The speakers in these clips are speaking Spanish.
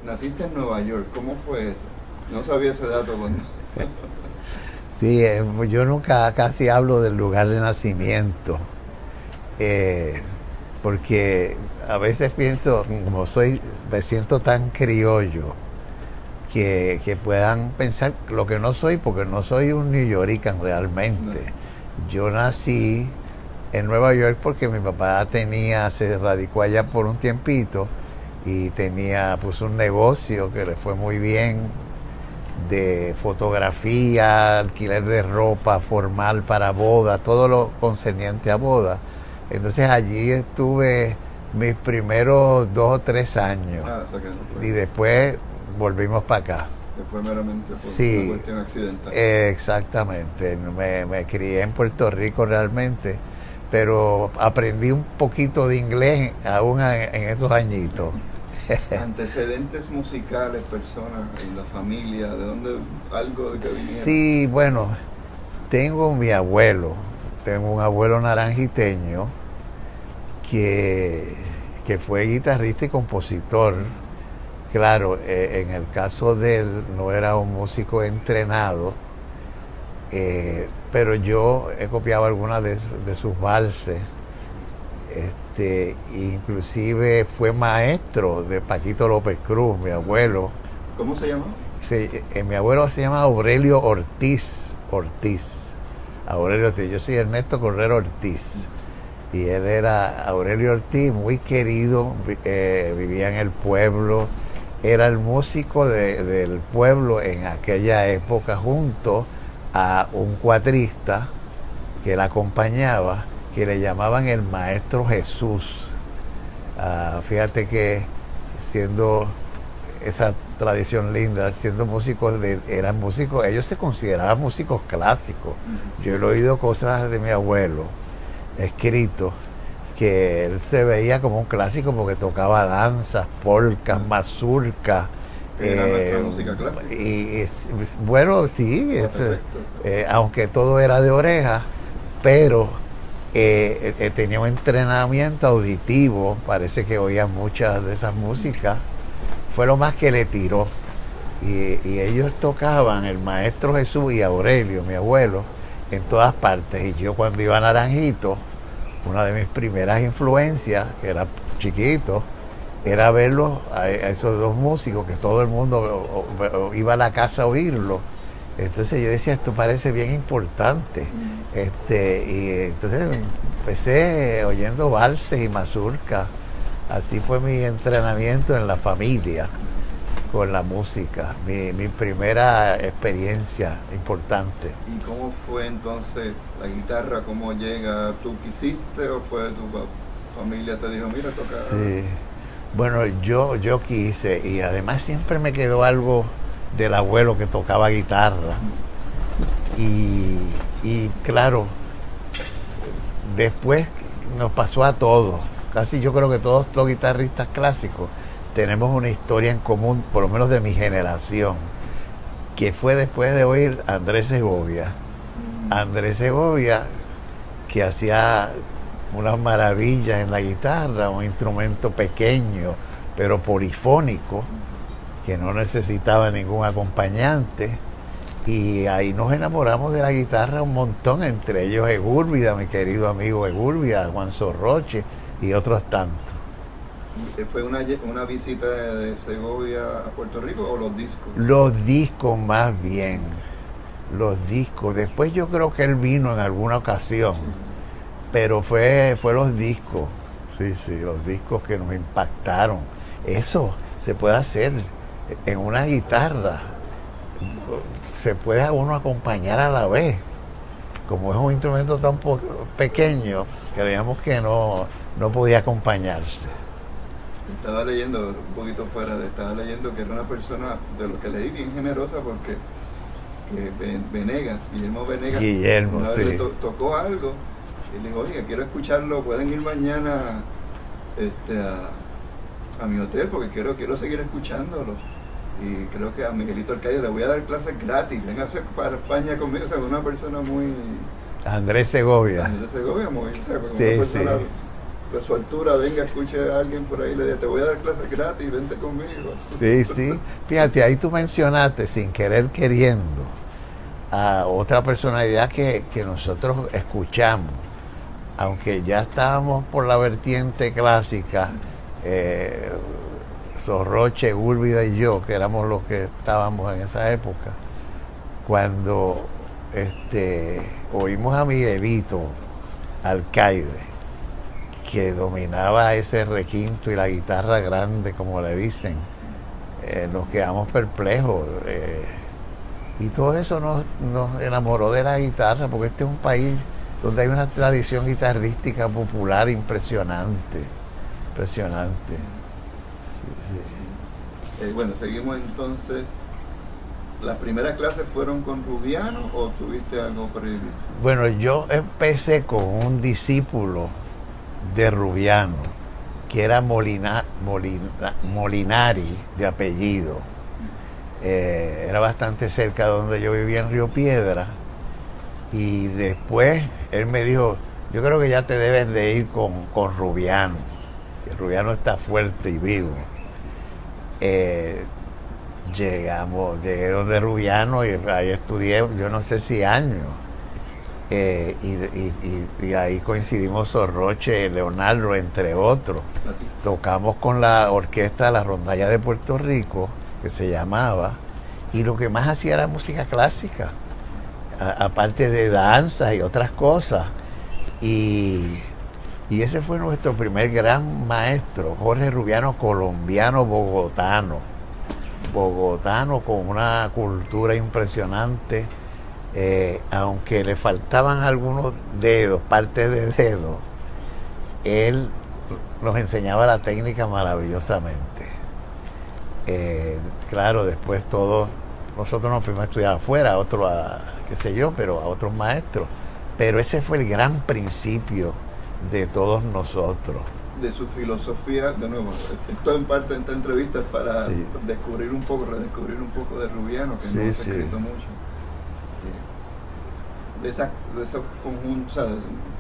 Naciste en Nueva York, ¿cómo fue eso? No sabía ese dato cuando... Sí, yo nunca casi hablo del lugar de nacimiento, eh, porque a veces pienso, como soy, me siento tan criollo, que puedan pensar lo que no soy, porque no soy un New Yorican No. realmente. Yo nací en Nueva York porque mi papá se radicó allá por un tiempito y tenía pues un negocio que le fue muy bien de fotografía, alquiler de ropa formal para boda, todo lo concerniente a boda. Entonces allí estuve mis primeros 2 o 3 años Ah, o sea que no y fue, después volvimos para acá. que fue meramente por una Sí, cuestión accidental. exactamente. Me crié en Puerto Rico realmente, pero aprendí un poquito de inglés aún en esos añitos. Antecedentes musicales, personas en la familia, ¿de dónde algo de que vinieron? Sí, bueno, tengo mi abuelo, tengo un abuelo naranjiteño que, que fue guitarrista y compositor. Claro, en el caso de él no era un músico entrenado, pero yo he copiado algunas de sus valses. Inclusive fue maestro de Paquito López Cruz, mi abuelo. ¿Cómo se llama? Mi abuelo se llama Aurelio Ortiz. Ortiz. Aurelio Ortiz. Yo soy Ernesto Correro Ortiz. Y él era Aurelio Ortiz, muy querido, vivía en el pueblo, era el músico del pueblo en aquella época junto a un cuatrista que la acompañaba, que le llamaban el Maestro Jesús. Fíjate que siendo esa tradición linda, siendo músicos, eran músicos, ellos se consideraban músicos clásicos. Yo he oído cosas de mi abuelo, escrito, que él se veía como un clásico porque tocaba danzas, polcas, mazurcas. Era nuestra música clásica. Bueno, sí, Perfecto. aunque todo era de oreja, pero tenía un entrenamiento auditivo, parece que oía muchas de esas músicas, fue lo más que le tiró. Y ellos tocaban, el Maestro Jesús y Aurelio, mi abuelo, en todas partes. Y yo cuando iba a Naranjito, una de mis primeras influencias, que era chiquito, era verlos a esos dos músicos, que todo el mundo iba a la casa a oírlo. Entonces yo decía, esto parece bien importante. Y entonces empecé oyendo valses y mazurcas. Así fue mi entrenamiento en la familia con la música, mi primera experiencia importante. ¿Y cómo fue entonces la guitarra? ¿Cómo llega? ¿Tú quisiste o fue tu familia te dijo, mira, toca? Sí. Bueno, yo quise, y además siempre me quedó algo del abuelo que tocaba guitarra. Y claro, después nos pasó a todos. Casi yo creo que todos los guitarristas clásicos tenemos una historia en común, por lo menos de mi generación, que fue después de oír a Andrés Segovia. Andrés Segovia, que hacía unas maravillas en la guitarra, un instrumento pequeño, pero polifónico, que no necesitaba ningún acompañante. Y ahí nos enamoramos de la guitarra un montón, entre ellos Egúrbida, mi querido amigo Egúrbida, Juan Sorroche y otros tantos. ¿Fue una visita de Segovia a Puerto Rico o los discos? Los discos más bien, los discos. Después yo creo que él vino en alguna ocasión, pero fue los discos. Sí, sí, los discos que nos impactaron. Eso se puede hacer en una guitarra. Se puede a uno acompañar a la vez. Como es un instrumento tan pequeño, creíamos que no podía acompañarse. Estaba leyendo, un poquito fuera estaba leyendo que era una persona, de lo que leí, bien generosa, porque Guillermo Venegas, Guillermo, una vez sí. tocó algo y le dijo, oye, quiero escucharlo, pueden ir mañana a mi hotel porque quiero seguir escuchándolo. Y creo que a Miguelito Arcadio le voy a dar clases gratis, venga para España conmigo, o sea, una persona muy... Andrés Segovia. Andrés Segovia, muy, o sea, Sí, una persona sí. a su altura venga, escuche a alguien por ahí, le diga, te voy a dar clases gratis, vente conmigo. Sí, sí. Fíjate, ahí tú mencionaste, sin querer queriendo, a otra personalidad que nosotros escuchamos, aunque ya estábamos por la vertiente clásica, Sorroche, Úrbida y yo, que éramos los que estábamos en esa época, cuando oímos a Miguelito Alcaide, que dominaba ese requinto y la guitarra grande, como le dicen, nos quedamos perplejos. Y todo eso nos enamoró de la guitarra, porque este es un país donde hay una tradición guitarrística popular impresionante. Impresionante. Sí, sí. Bueno, seguimos entonces. ¿Las primeras clases fueron con Rubiano o tuviste algo previo? Bueno, yo empecé con un discípulo de Rubiano, que era Molinari de apellido. Era bastante cerca de donde yo vivía, en Río Piedra. Y después él me dijo, yo creo que ya te debes de ir con Rubiano, que Rubiano está fuerte y vivo. Llegué donde Rubiano y ahí estudié, yo no sé si años, y ahí coincidimos Sorroche, Leonardo, entre otros. Tocamos con la orquesta de la Rondalla de Puerto Rico, que se llamaba, y lo que más hacía era música clásica, aparte de danza y otras cosas. Y ese fue nuestro primer gran maestro, Jorge Rubiano, colombiano, bogotano con una cultura impresionante, aunque le faltaban algunos dedos, partes de dedos, él nos enseñaba la técnica maravillosamente. Claro, después todos nosotros nos fuimos a estudiar afuera, qué sé yo, pero a otros maestros, pero ese fue el gran principio de todos nosotros. De su filosofía, de nuevo, esto en parte de esta entrevista es para redescubrir un poco de Rubiano, que no se ha escrito mucho. De esos conjuntos, ¿sabes?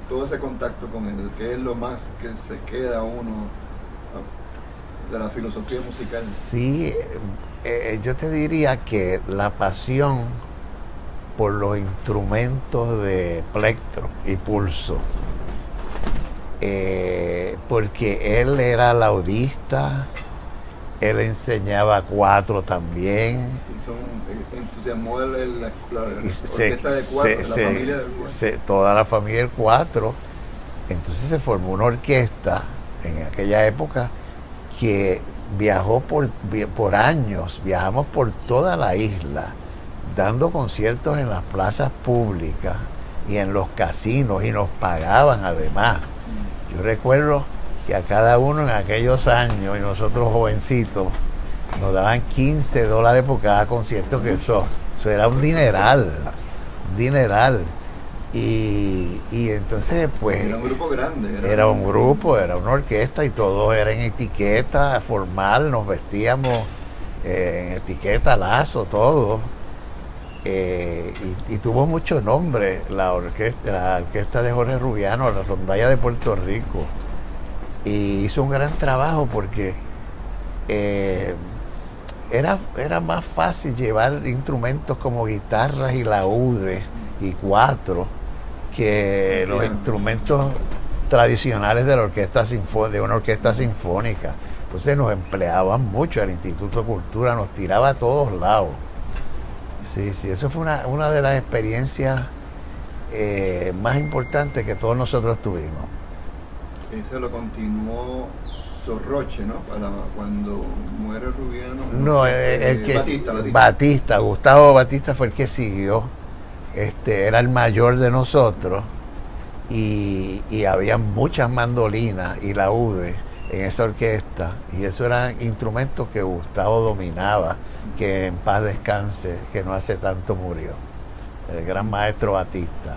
Todo ese contacto con él, que es lo más que se queda uno de la filosofía musical. Sí, yo te diría que la pasión por los instrumentos de plectro y pulso, porque él era laudista, él enseñaba cuatro también. Entusiasmó la orquesta de cuatro, la familia del cuatro. Toda la familia del cuatro. Entonces se formó una orquesta en aquella época que viajó por años, viajamos por toda la isla, dando conciertos en las plazas públicas y en los casinos, y nos pagaban además. Yo recuerdo que a cada uno en aquellos años, y nosotros jovencitos, nos daban $15 por cada concierto, que eso era un dineral. Y entonces pues era un grupo grande, era una orquesta, y todos eran en etiqueta formal, nos vestíamos en etiqueta, lazo, todo. Y tuvo mucho nombre la orquesta de Jorge Rubiano, la Rondalla de Puerto Rico, y hizo un gran trabajo porque era más fácil llevar instrumentos como guitarras y laúdes y cuatro que los instrumentos tradicionales de una orquesta sinfónica. Entonces nos empleaban mucho, el Instituto de Cultura nos tiraba a todos lados. Sí, eso fue una de las experiencias más importantes que todos nosotros tuvimos. Ese lo continuó Sorroche, ¿no? Cuando muere Rubiano. No, Batista, Gustavo Batista fue el que siguió. Era el mayor de nosotros, y había muchas mandolinas y laúdes en esa orquesta, y esos eran instrumentos que Gustavo dominaba, que en paz descanse, que no hace tanto murió, el gran maestro Batista.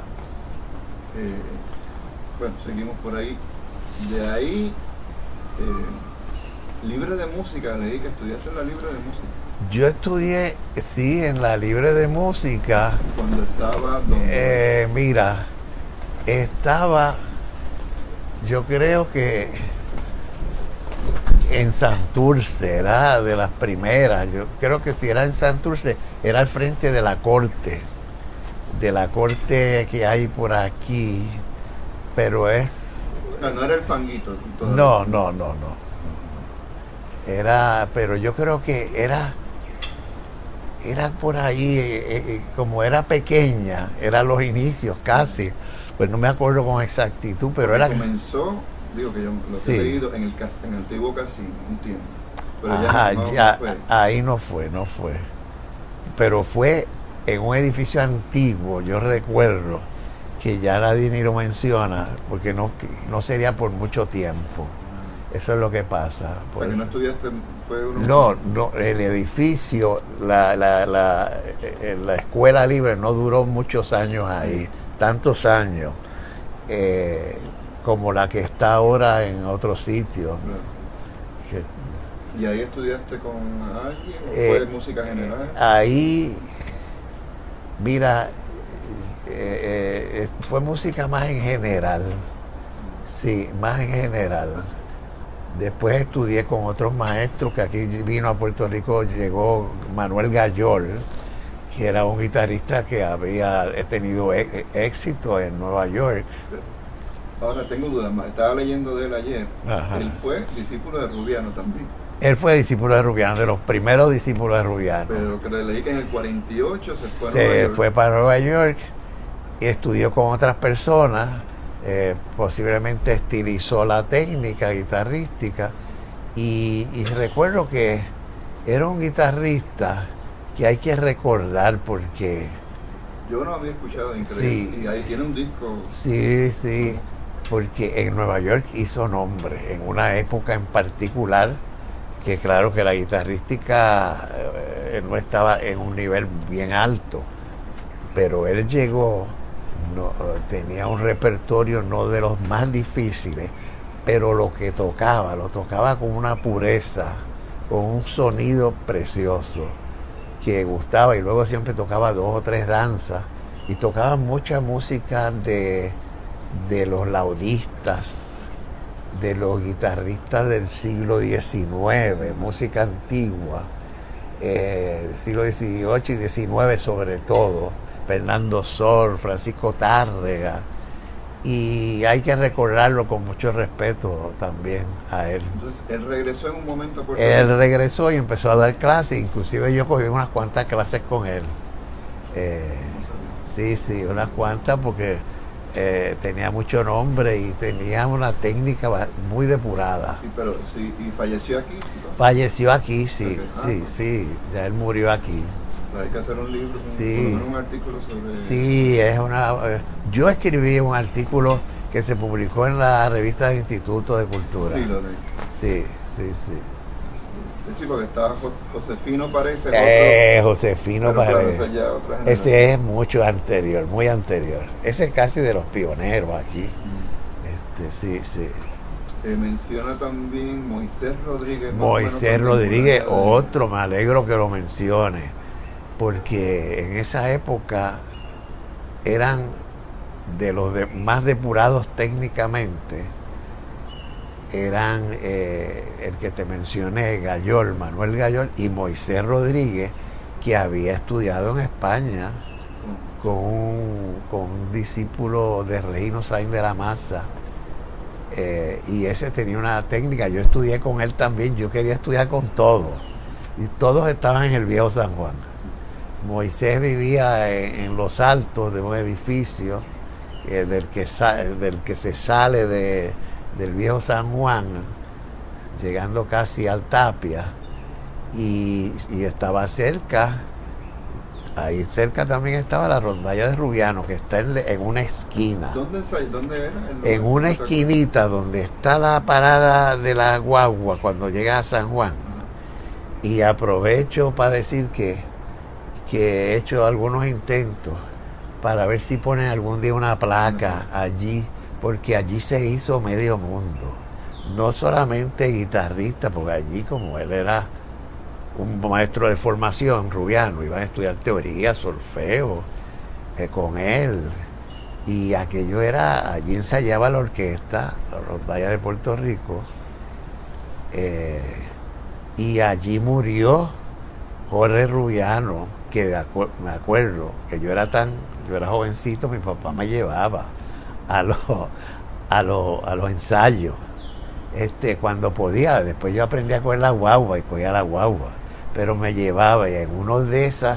Bueno, seguimos por ahí. De ahí, libre de música, leí que estudiaste en la libre de música. Yo estudié, sí, en la libre de música. Cuando estaba... Mira, estaba Yo creo que en Santurce era de las primeras. Yo creo que si era en Santurce, era al frente de la corte que hay por aquí, pero es... No era el Fanguito. No. Era, pero yo creo que era por ahí, como era pequeña, eran los inicios casi, pues no me acuerdo con exactitud, pero porque era... Comenzó, digo que yo lo Sí. he leído en el antiguo casino, un tiempo. Pero Ajá, no ya, fue. ahí no fue. Pero fue en un edificio antiguo, yo recuerdo, que ya nadie ni lo menciona, porque no sería por mucho tiempo. Eso es lo que pasa. O sea, que no estudiaste, fue uno... No, el edificio, la escuela libre no duró muchos años ahí, tantos años, como la que está ahora en otro sitio. Claro. ¿Y ahí estudiaste con alguien o fue música general? Ahí, mira, fue música más en general, sí, más en general. Después estudié con otros maestros, que aquí vino a Puerto Rico, llegó Manuel Gayol, que era un guitarrista que había tenido éxito en Nueva York. Ahora tengo dudas más, estaba leyendo de él ayer. Ajá. Él fue discípulo de Rubiano también. Él fue discípulo de Rubiano, de los primeros discípulos de Rubiano. Pero que leí que en el 48 se fue a Nueva Se York. fue para Nueva York y estudió con otras personas, posiblemente estilizó la técnica guitarrística y recuerdo que era un guitarrista que hay que recordar porque... Yo no había escuchado, increíble. Sí. Y ahí tiene un disco. Sí, porque en Nueva York hizo nombre, en una época en particular, que claro que la guitarrística no estaba en un nivel bien alto, pero él llegó, tenía un repertorio no de los más difíciles, pero lo tocaba con una pureza, con un sonido precioso que gustaba, y luego siempre tocaba 2 o 3 danzas y tocaba mucha música de los laudistas, de los guitarristas del siglo XIX, música antigua, siglo XVIII y XIX sobre todo, Fernando Sor, Francisco Tárrega, y hay que recordarlo con mucho respeto también a él. Entonces, él regresó en un momento a Puerto Rico. Él regresó y empezó a dar clases, inclusive yo cogí unas cuantas clases con él. Sí, unas cuantas porque tenía mucho nombre y tenía una técnica muy depurada. Sí, pero sí, y falleció aquí. Falleció aquí, sí, Okay. sí, ya él murió aquí. Hay que hacer un libro, Sí. un artículo sobre... Sí, yo escribí un artículo que se publicó en la revista del Instituto de Cultura. Sí, lo leí. Sí. Sí, porque estaba Josefino, parece. Josefino pero claro, Paredes. esa ya otra generación. Ese es mucho anterior, muy anterior. Ese es casi de los pioneros aquí. Sí. Menciona también Moisés Rodríguez. Moisés Rodríguez, otro, me alegro que lo mencione, porque en esa época eran de los más depurados técnicamente. Eran el que te mencioné, Gayol, Manuel Gayol, y Moisés Rodríguez, que había estudiado en España con un discípulo de Regino Sainz de la Maza, y ese tenía una técnica. Yo estudié con él también, yo quería estudiar con todos, y todos estaban en el viejo San Juan. Moisés vivía en los altos de un edificio del que se sale del viejo San Juan, llegando casi al Tapia, y estaba cerca, ahí cerca también estaba la rondalla de Rubiano, que está en una esquina. ¿Dónde era? En una esquinita donde está la parada de la guagua cuando llega a San Juan. Y aprovecho para decir que he hecho algunos intentos para ver si ponen algún día una placa allí, porque allí se hizo medio mundo, no solamente guitarrista, porque allí, como él era un maestro de formación, Rubiano, iban a estudiar teoría, solfeo con él, Y aquello era, allí ensayaba la orquesta, la Rondalla de Puerto Rico, eh, y allí murió Jorge Rubiano, que me acuerdo que yo era jovencito, mi papá me llevaba a los, a los ensayos, cuando podía. Después yo aprendí a coger la guagua y cogía la guagua, pero me llevaba, y en uno de esos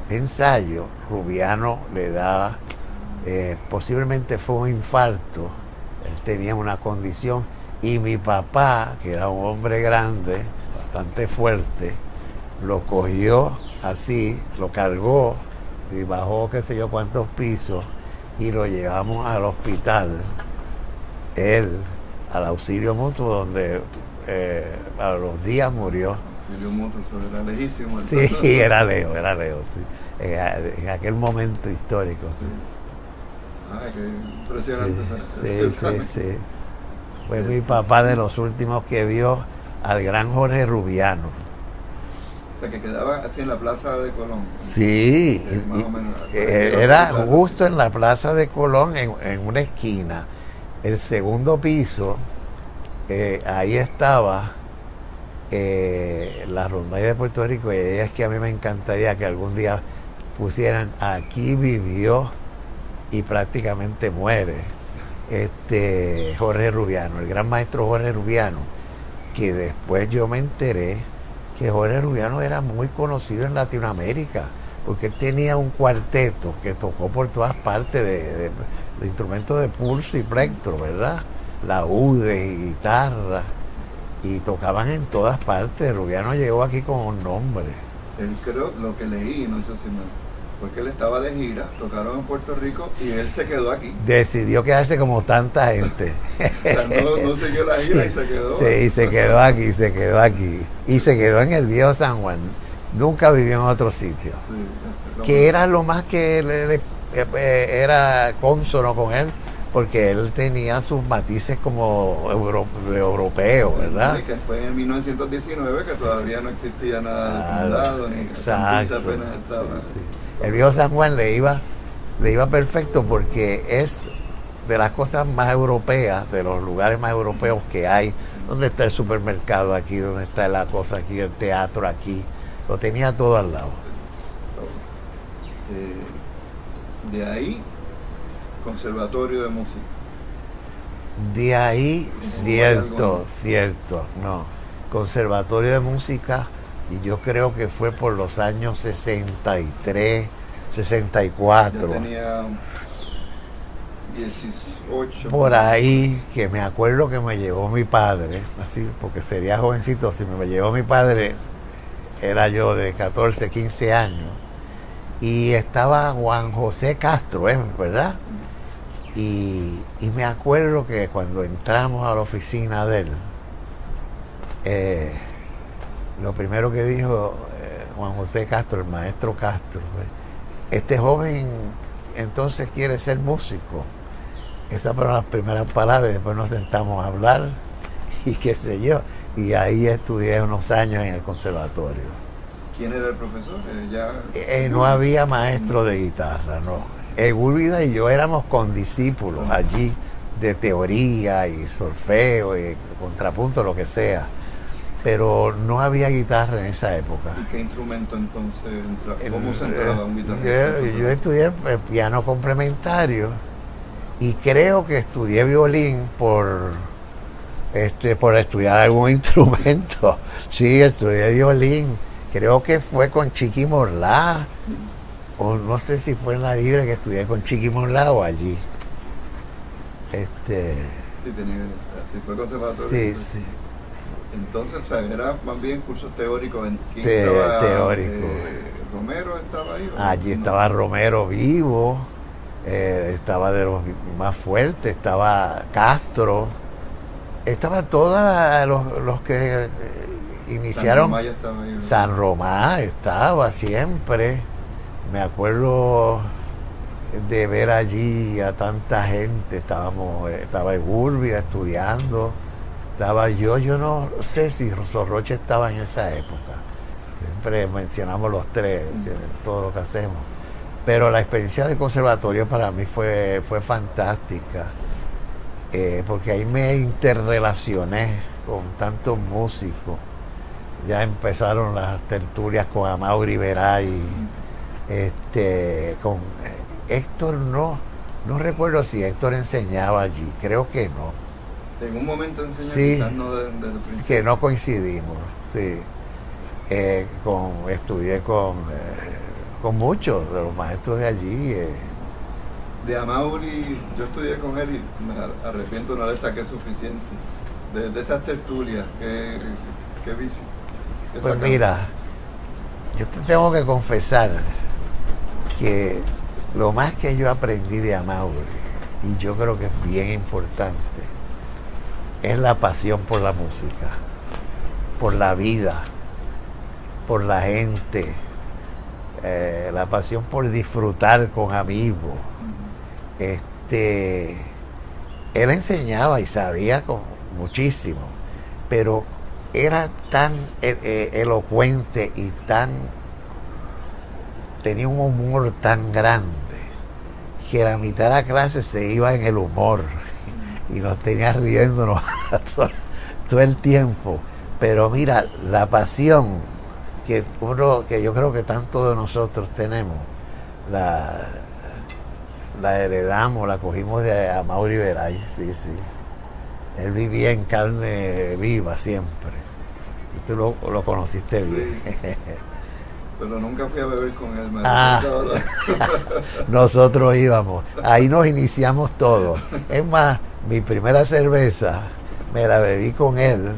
ensayos Rubiano le daba, posiblemente fue un infarto, él tenía una condición, y mi papá, que era un hombre grande, bastante fuerte, lo cogió así, lo cargó y bajó qué sé yo cuántos pisos y lo llevamos al hospital, él, al auxilio mutuo, donde a los días murió. Auxilio mutuo, eso era lejísimo. Sí, era lejos, sí. En aquel momento histórico. Sí. Ay, qué impresionante. Sí. Fue mi papá de los últimos que vio al gran Jorge Rubiano. O sea, que quedaba así en la Plaza de Colón. Sí, más o menos, era justo en la Plaza de Colón, en una esquina, el segundo piso, ahí estaba la Rondalla de Puerto Rico, y es que a mí me encantaría que algún día pusieran "aquí vivió y prácticamente muere" Jorge Rubiano, el gran maestro Jorge Rubiano, que después yo me enteré que Jorge Rubiano era muy conocido en Latinoamérica, porque él tenía un cuarteto que tocó por todas partes de instrumentos de pulso y plectro, ¿verdad? Laúdes y guitarra, y tocaban en todas partes. Rubiano llegó aquí con un nombre. Él, creo, lo que leí, no sé si fue que él estaba de gira, tocaron en Puerto Rico y él se quedó aquí. Decidió quedarse como tanta gente. O sea, no siguió la gira, y se quedó. Sí, se quedó aquí. Y se quedó en el viejo San Juan. Nunca vivió en otro sitio. Sí, que era lo más que era cónsono con él, porque él tenía sus matices como europeo, ¿verdad? Sí, que fue en 1919, que todavía no existía nada de condado, ni exacto. apenas estaba. Sí. El viejo San Juan le iba perfecto, porque es de las cosas más europeas, de los lugares más europeos que hay, donde está el supermercado aquí, donde está la cosa aquí, el teatro aquí, lo tenía todo al lado. De ahí, Conservatorio de Música. De ahí, cierto, no. Conservatorio de Música, y yo creo que fue por los años 63, 64. Yo tenía 18. Por ahí, que me acuerdo que me llevó mi padre, así, porque sería jovencito, si me llevó mi padre, era yo de 14, 15 años, y estaba Juan José Castro, ¿verdad? Y me acuerdo que cuando entramos a la oficina de él, lo primero que dijo Juan José Castro, el maestro Castro, este joven entonces quiere ser músico. Esas fueron las primeras palabras. Después nos sentamos a hablar y qué sé yo, y ahí estudié unos años en el conservatorio. ¿Quién era el profesor? No había maestro de guitarra, no. Gúlvida y yo éramos condiscípulos allí de teoría y solfeo y contrapunto, lo que sea, pero no había guitarra en esa época. ¿Y qué instrumento entonces? ¿Cómo se entraba un guitarrista? Yo estudié el piano complementario, y creo que estudié violín por estudiar algún instrumento. Sí, estudié violín. Creo que fue con Chiqui Morlá, o no sé si fue en la Libre que estudié con Chiqui Morlá o allí. Sí, así fue conservatorio. Sí. Entonces, o sea, era más bien cursos teóricos. Teórico. ¿Romero estaba ahí? Allí estaba Romero vivo, estaba de los más fuertes, estaba Castro, estaba todos los que iniciaron. San Román estaba siempre. Me acuerdo de ver allí a tanta gente. Estaba Gúlvida estudiando, estaba yo no sé si Roche estaba en esa época. Siempre mencionamos los tres en todo lo que hacemos, Pero la experiencia del conservatorio para mí fue fantástica, porque ahí me interrelacioné con tantos músicos. Ya empezaron las tertulias con Amaury Veray, con Héctor no recuerdo si Héctor enseñaba allí, creo que no. En un momento enseñó, Sí, quizás no desde el principio. que no coincidimos, sí. Estudié con muchos de los maestros de allí. De Amaury, yo estudié con él y me arrepiento, no le saqué suficiente. De esas tertulias, ¿qué vicio? Pues mira, yo te tengo que confesar que lo más que yo aprendí de Amaury, y yo creo que es bien importante, es la pasión por la música, por la vida, por la gente, la pasión por disfrutar con amigos. Él enseñaba y sabía muchísimo, pero era tan elocuente y tenía un humor tan grande que la mitad de la clase se iba en el humor y nos tenía riéndonos todo el tiempo. Pero mira, la pasión que yo creo que tanto de nosotros tenemos, la heredamos, la cogimos de Amaury Veray, sí. Él vivía en carne viva siempre. Tú lo conociste bien. Sí. Pero nunca fui a beber con él. Nosotros íbamos. Ahí nos iniciamos todos. Es más, mi primera cerveza me la bebí con él,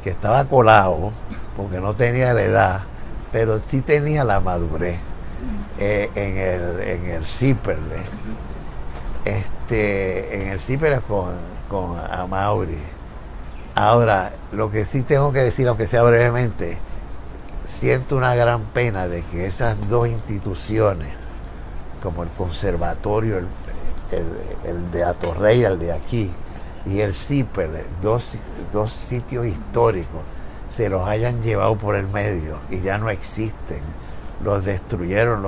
que estaba colado, porque no tenía la edad, pero sí tenía la madurez. En el Zipperle. En el Zipperle con Amaury. Ahora, lo que sí tengo que decir, aunque sea brevemente, siento una gran pena de que esas dos instituciones, como el conservatorio, el de Atorrey, el de aquí, y el Zipperle, dos sitios históricos, se los hayan llevado por el medio y ya no existen. Los destruyeron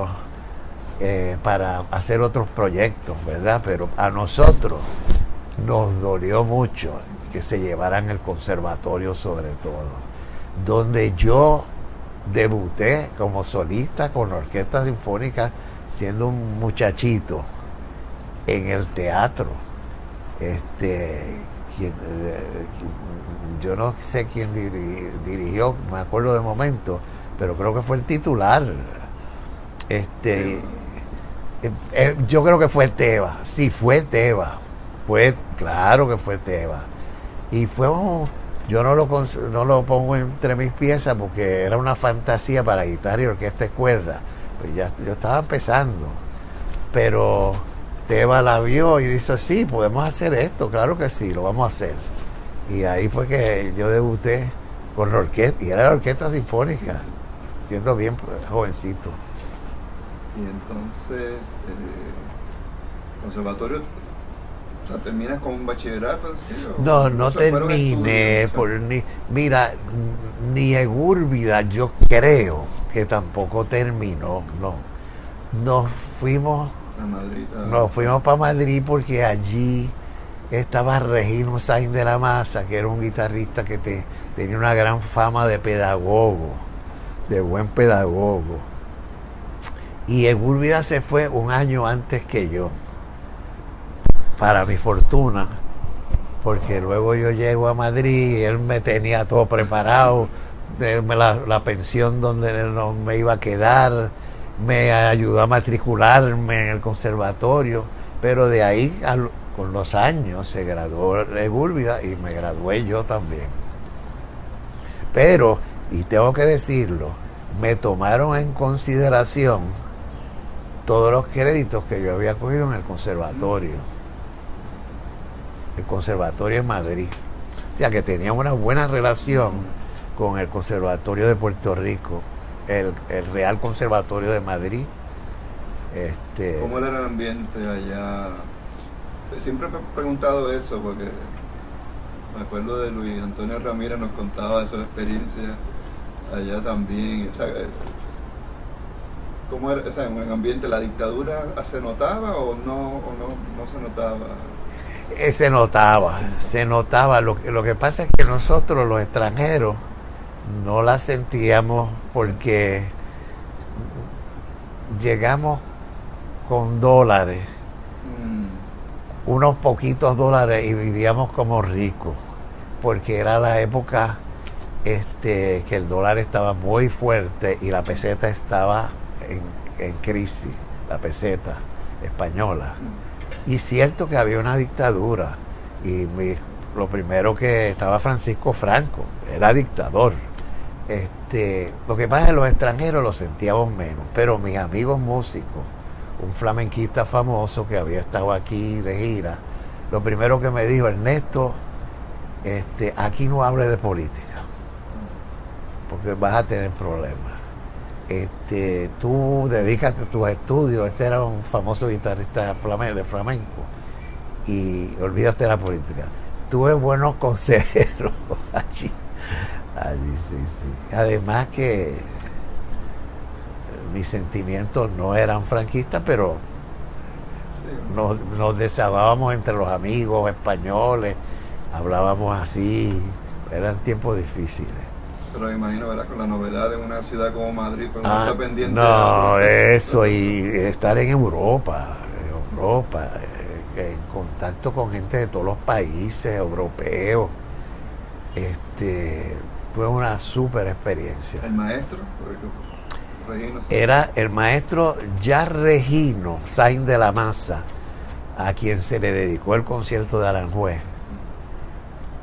para hacer otros proyectos, ¿verdad? Pero a nosotros nos dolió mucho que se llevaran el conservatorio, sobre todo, donde yo debuté como solista con la orquesta sinfónica siendo un muchachito en el teatro. Yo no sé quién dirigió, me acuerdo de momento, pero creo que fue el titular. Yo creo que fue Teva. Sí, fue Teva. Claro que fue Teva. Y yo no lo pongo entre mis piezas porque era una fantasía para guitarra y orquesta de cuerda. Pues ya yo estaba empezando. Pero Teva la vio y dijo, sí, podemos hacer esto, claro que sí, lo vamos a hacer. Y ahí fue que yo debuté con la orquesta, y era la orquesta sinfónica, siendo bien jovencito. Y entonces, conservatorio, o sea, ¿terminas con un bachillerato en sí? No terminé. Mira, ni Egúrbida yo creo que tampoco terminó, no. Nos fuimos para Madrid porque allí estaba Regino Sainz de la Maza, que era un guitarrista que tenía una gran fama de pedagogo, de buen pedagogo. Y Egúrbida se fue un año antes que yo, para mi fortuna, porque luego yo llego a Madrid y él me tenía todo preparado, la pensión donde no me iba a quedar, me ayudó a matricularme en el conservatorio, pero de ahí con los años se graduó Egúrbida y me gradué yo también. Pero, y tengo que decirlo, me tomaron en consideración todos los créditos que yo había cogido en el conservatorio en Madrid. O sea que tenía una buena relación con el Conservatorio de Puerto Rico, el Real Conservatorio de Madrid. ¿Cómo era el ambiente allá? Siempre me he preguntado eso porque me acuerdo de Luis Antonio Ramírez, nos contaba de sus experiencias allá también. ¿Cómo era, o sea, en el ambiente, la dictadura se notaba o no se notaba? Se notaba. Lo que pasa es que nosotros los extranjeros no la sentíamos porque llegamos con dólares, unos poquitos dólares, y vivíamos como ricos, porque era la época que el dólar estaba muy fuerte y la peseta estaba en crisis, la peseta española. Y cierto que había una dictadura, y lo primero que estaba Francisco Franco, era dictador. Lo que pasa es que los extranjeros lo sentíamos menos, pero mis amigos músicos, un flamenquista famoso que había estado aquí de gira, lo primero que me dijo: Ernesto, aquí no hable de política, porque vas a tener problemas. Tú dedícate a tus estudios. Ese era un famoso guitarrista de flamenco, y olvídate de la política. Tuve buenos consejeros allí, sí. Además que mis sentimientos no eran franquistas, pero nos desahogábamos entre los amigos españoles, hablábamos así. Eran tiempos difíciles. Pero me imagino, ¿verdad?, con la novedad de una ciudad como Madrid, pues no está pendiente. No, eso, y estar en Europa, en contacto con gente de todos los países europeos. Fue una súper experiencia. ¿El maestro? Regino, era el maestro ya Regino Sainz de la Maza, a quien se le dedicó el concierto de Aranjuez.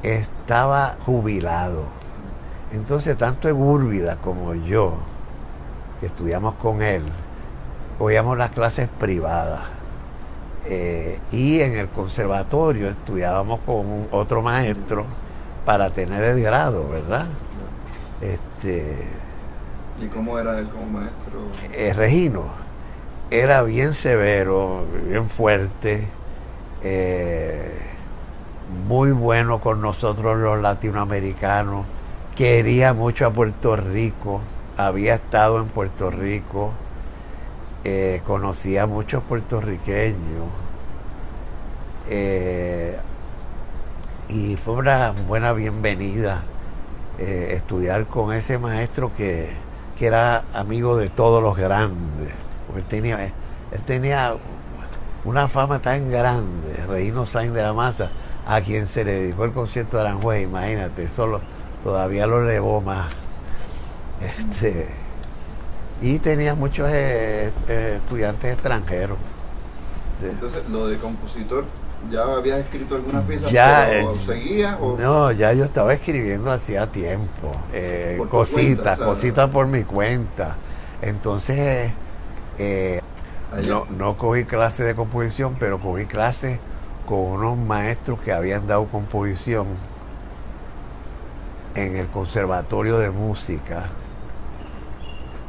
Estaba jubilado. Entonces, tanto Egúrbida como yo, que estudiamos con él, cogíamos las clases privadas. Y en el conservatorio estudiábamos con otro maestro para tener el grado, ¿verdad? ¿Y cómo era él como maestro? Regino era bien severo, bien fuerte, muy bueno con nosotros los latinoamericanos. Quería mucho a Puerto Rico, había estado en Puerto Rico, conocía a muchos puertorriqueños, y fue una buena bienvenida estudiar con ese maestro que era amigo de todos los grandes. Porque él tenía una fama tan grande, Regino Sainz de la Maza, a quien se le dedicó el concierto de Aranjuez. Imagínate, solo todavía lo elevó más. Y tenía muchos estudiantes extranjeros. Entonces, lo de compositor, ¿ya habías escrito algunas piezas? Ya, ¿O seguías? No, ya yo estaba escribiendo hacía tiempo, cositas por mi cuenta. Entonces, no cogí clases de composición, pero cogí clases con unos maestros que habían dado composición en el Conservatorio de Música,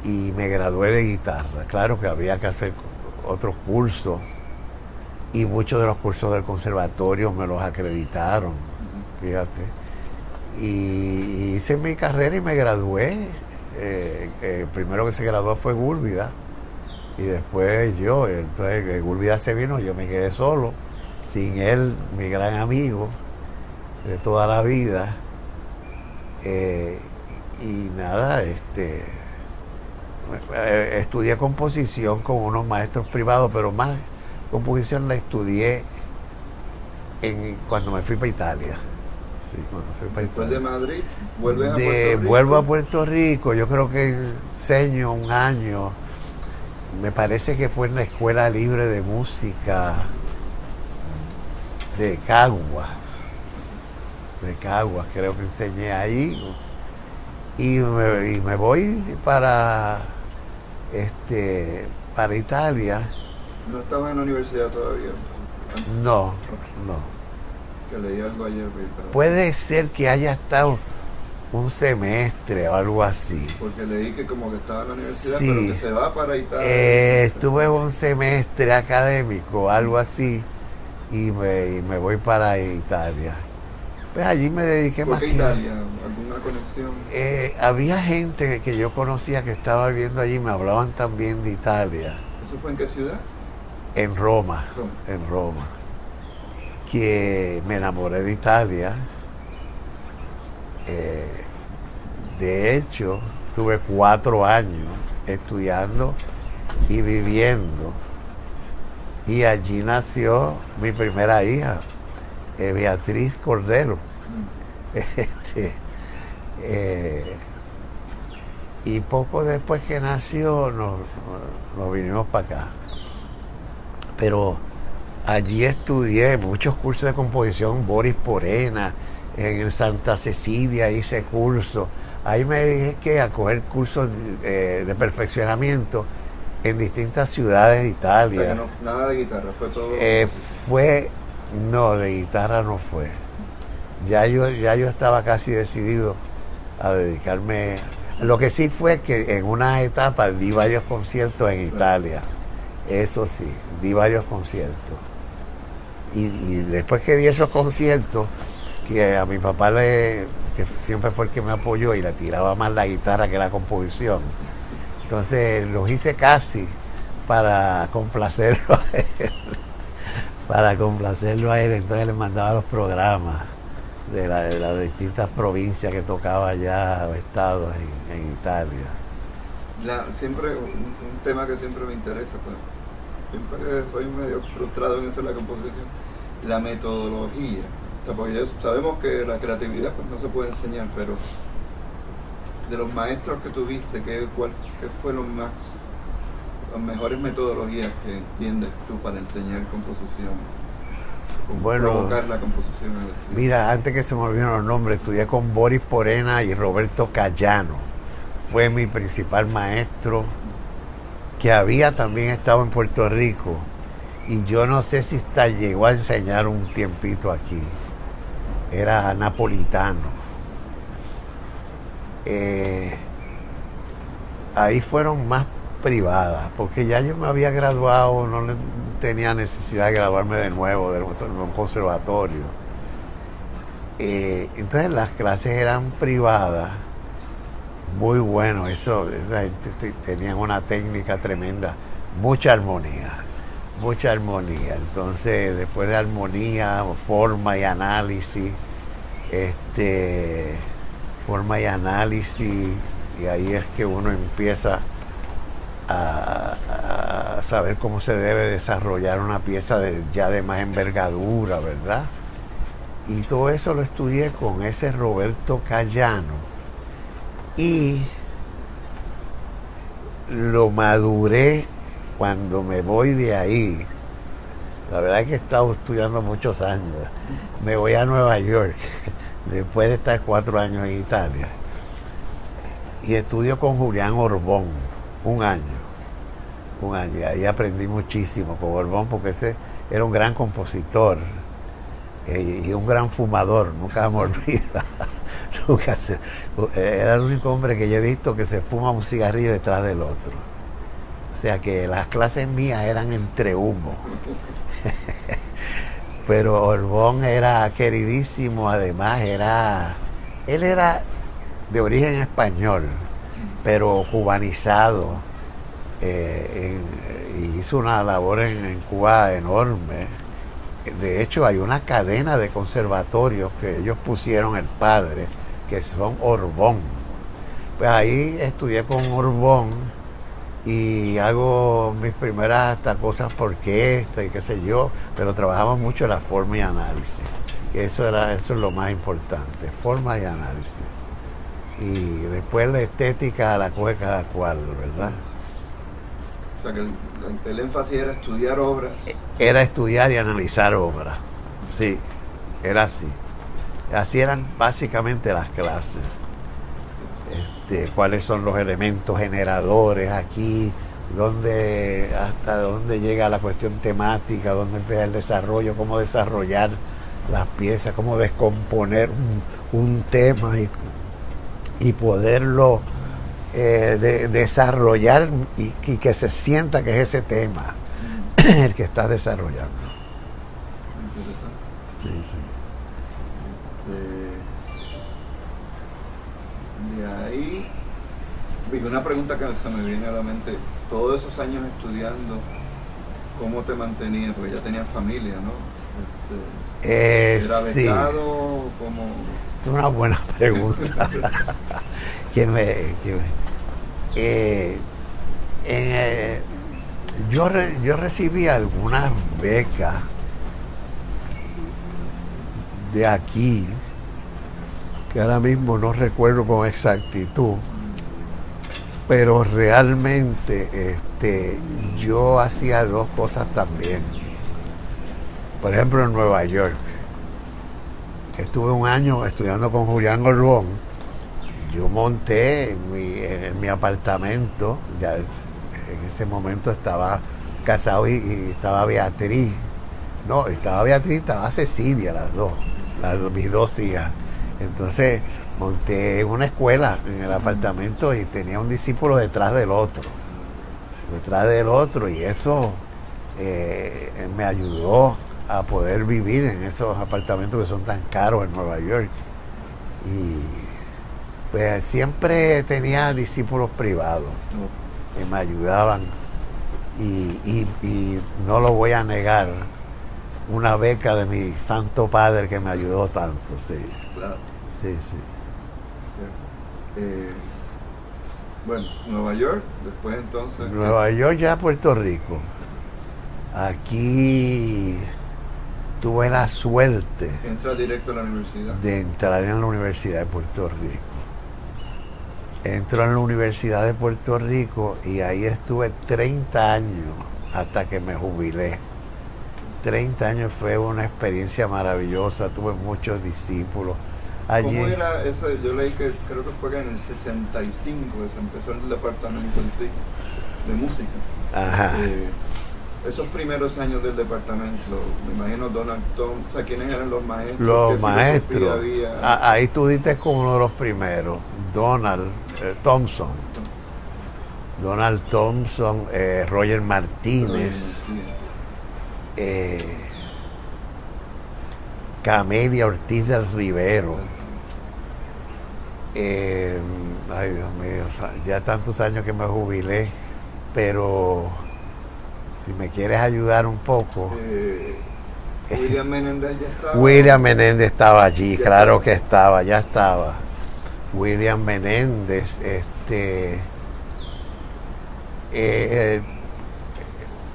y me gradué de guitarra. Claro que había que hacer otros cursos, y muchos de los cursos del conservatorio me los acreditaron, fíjate. Y hice mi carrera y me gradué. El primero que se graduó fue Gúrbida, y después yo. Entonces Gúrbida se vino, yo me quedé solo, sin él, mi gran amigo de toda la vida. Y nada, estudié composición con unos maestros privados, pero más composición la estudié cuando me fui para Italia. Sí, cuando fui para Después Italia. de Madrid, ¿vuelves a Puerto Rico? Vuelvo a Puerto Rico. Yo creo que enseño un año. Me parece que fue en la Escuela Libre de Música de Caguas. Creo que enseñé ahí. Y me voy para Italia. ¿No estabas en la universidad todavía? No. Que leí algo ayer. Pero... Puede ser que haya estado un semestre o algo así. Porque leí que como que estaba en la universidad, Sí. pero que se va para Italia. Estuve un semestre académico, algo así, y me voy para Italia. Pues allí me dediqué ¿Por más qué que... Italia? ¿Alguna conexión? Había gente que yo conocía que estaba viviendo allí, me hablaban también de Italia. ¿Eso fue en qué ciudad? En Roma, Roma. en Roma. Que me enamoré de Italia. De hecho, tuve 4 años estudiando y viviendo. Y allí nació mi primera hija, Beatriz Cordero. Y poco después que nació nos vinimos para acá. Pero allí estudié muchos cursos de composición, Boris Porena, en el Santa Cecilia hice cursos. Ahí me dediqué a coger cursos de perfeccionamiento en distintas ciudades de Italia. O sea, que no, nada de guitarra, fue todo. No, de guitarra no fue. Ya yo estaba casi decidido a dedicarme. Lo que sí fue que en una etapa di varios conciertos en Italia. Eso sí, di varios conciertos. Y después que di esos conciertos, que a mi papá que siempre fue el que me apoyó y le tiraba más la guitarra que la composición. Entonces los hice casi para complacerlo a él. Entonces le mandaba los programas de las distintas provincias que tocaba allá o estados en Italia. Siempre un tema que siempre me interesa, pues, siempre soy medio frustrado en eso de la composición, la metodología. O sea, porque sabemos que la creatividad pues, no se puede enseñar, pero de los maestros que tuviste, ¿qué fue las mejores metodologías que entiendes tú para enseñar composición? Bueno, provocar la composición. Mira, antes que se me olviden los nombres, estudié con Boris Porena y Roberto Cayano. Fue mi principal maestro, que había también estado en Puerto Rico. Y yo no sé si llegó a enseñar un tiempito aquí. Era napolitano. Ahí fueron más privadas, porque ya yo me había graduado, no tenía necesidad de graduarme de nuevo de un conservatorio. Entonces las clases eran privadas, muy bueno, esa gente tenían una técnica tremenda, mucha armonía. Entonces después de armonía, forma y análisis, y ahí es que uno empieza a saber cómo se debe desarrollar una pieza ya de más envergadura, ¿verdad? Y todo eso lo estudié con ese Roberto Cayano y lo maduré cuando me voy de ahí. La verdad es que he estado estudiando muchos años. Me voy a Nueva York después de estar 4 años en Italia y estudio con Julián Orbón un año, y ahí aprendí muchísimo con Orbón, porque ese era un gran compositor y un gran fumador, nunca me olvida. Era el único hombre que yo he visto que se fuma un cigarrillo detrás del otro, o sea que las clases mías eran entre humo. Pero Orbón era queridísimo, además él era de origen español, pero cubanizado, y hizo una labor en Cuba enorme. De hecho, hay una cadena de conservatorios que ellos pusieron el padre, que son Orbón. Pues ahí estudié con Orbón y hago mis primeras hasta cosas por orquesta y qué sé yo, pero trabajamos mucho en la forma y análisis, que eso es lo más importante, forma y análisis. Y después la estética la coge cada cual, ¿verdad? O sea que el énfasis era estudiar obras. Era estudiar y analizar obras, sí, era así. Así eran básicamente las clases. Cuáles son los elementos generadores aquí, hasta dónde llega la cuestión temática, dónde empieza el desarrollo, cómo desarrollar las piezas, cómo descomponer un tema y poderlo desarrollar y que se sienta que es ese tema el que está desarrollando. Sí. De ahí, una pregunta que se me viene a la mente, todos esos años estudiando, ¿cómo te mantenías? Porque ya tenías familia, ¿no? ¿Era becado? Sí. ¿Cómo? Es una buena pregunta. Yo recibí algunas becas de aquí, que ahora mismo no recuerdo con exactitud, pero realmente yo hacía dos cosas también. Por ejemplo, en Nueva York, estuve un año estudiando con Julián Orbón. Yo monté en mi apartamento, ya en ese momento estaba casado y estaba Beatriz. No, estaba Beatriz, estaba Cecilia, mis dos hijas. Entonces monté una escuela en el apartamento y tenía un discípulo detrás del otro, y eso me ayudó a poder vivir en esos apartamentos que son tan caros en Nueva York. Y pues siempre tenía discípulos privados que me ayudaban y no lo voy a negar, una beca de mi santo padre que me ayudó tanto, sí. Claro. Sí. Bueno, Nueva York, después entonces... Nueva York, ya Puerto Rico. Aquí tuve la suerte... ¿Entra directo a la universidad? De entrar en la Universidad de Puerto Rico. Entro en la Universidad de Puerto Rico y ahí estuve 30 años hasta que me jubilé. 30 años fue una experiencia maravillosa, tuve muchos discípulos. Allí, ¿cómo era eso? Yo leí que creo que fue en el 65 que se empezó el departamento en sí, de música. Ajá. Esos primeros años del departamento, me imagino Donald Thompson, o sea, ¿quiénes eran los maestros? Los maestros. Ahí tú diste como uno de los primeros, Donald Thompson. Donald Thompson, Roger Martínez, Camelia Ortiz del Rivero. Ay, Dios mío, ya tantos años que me jubilé, pero si me quieres ayudar un poco. William Menéndez ya estaba. William Menéndez estaba allí, claro que estaba, ya estaba. William Menéndez,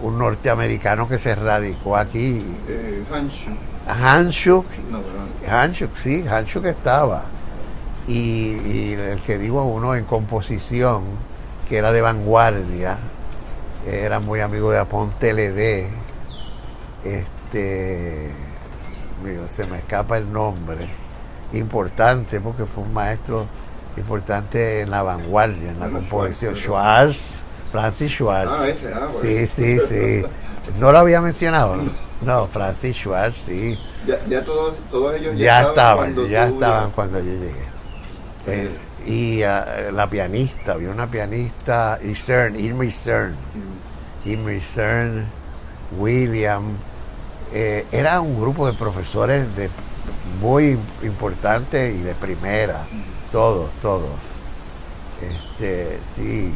un norteamericano que se radicó aquí. Hanshuk, sí, Hanshuk estaba. Y el que digo, uno en composición, que era de vanguardia, era muy amigo de Aponte Ledé. Se me escapa el nombre. Importante, porque fue un maestro importante en la vanguardia, en la composición. Francis Schwartz. Sí. ¿No lo había mencionado? No, Francis Schwartz, sí. Ya todos ellos ya estaban cuando yo llegué. Y la pianista, había una pianista, Imri Cern, William. Era un grupo de profesores muy importantes y de primera, todos. Sí,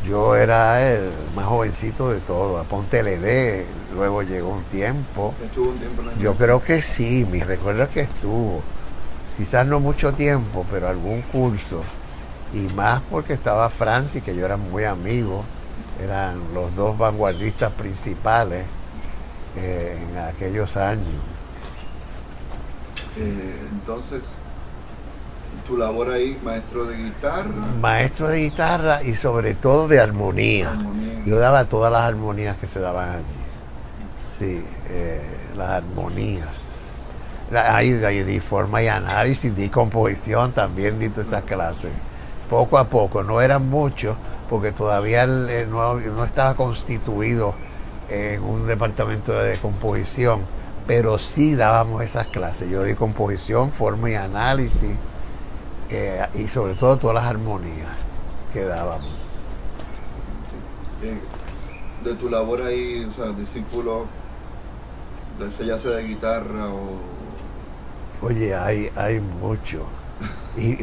yo era el más jovencito de todos. Aponte Ledé, luego llegó un tiempo. ¿Estuvo un tiempo en la Yo creo que sí, mi recuerdo es que estuvo. Quizás no mucho tiempo, pero algún curso. Y más porque estaba Francis, que yo era muy amigo. Eran los dos vanguardistas principales en aquellos años. Entonces, tu labor ahí, maestro de guitarra. Maestro de guitarra y sobre todo de armonía. Yo daba todas las armonías que se daban allí. Sí, las armonías. Ahí di forma y análisis, di composición, también di todas esas clases. Poco a poco, no eran muchos, porque todavía no estaba constituido en un departamento de composición, pero sí dábamos esas clases. Yo di composición, forma y análisis, y sobre todo todas las armonías que dábamos. De tu labor ahí, o sea, discípulo, ya sea de guitarra o Oye, hay mucho.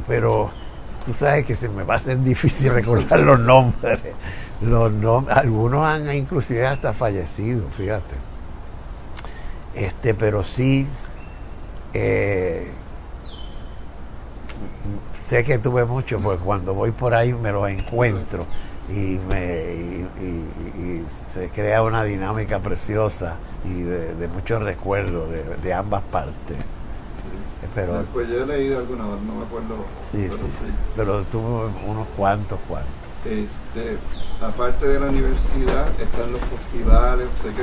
Pero tú sabes que se me va a hacer difícil recordar los nombres. Algunos han inclusive hasta fallecido, fíjate. Pero sí, sé que tuve mucho, porque cuando voy por ahí me los encuentro y se crea una dinámica preciosa y de muchos recuerdos de ambas partes. Pero, pues yo he leído alguna vez, no me acuerdo. Sí, pero, sí. Pero tuve unos cuantos. Aparte de la universidad, están los festivales, sé que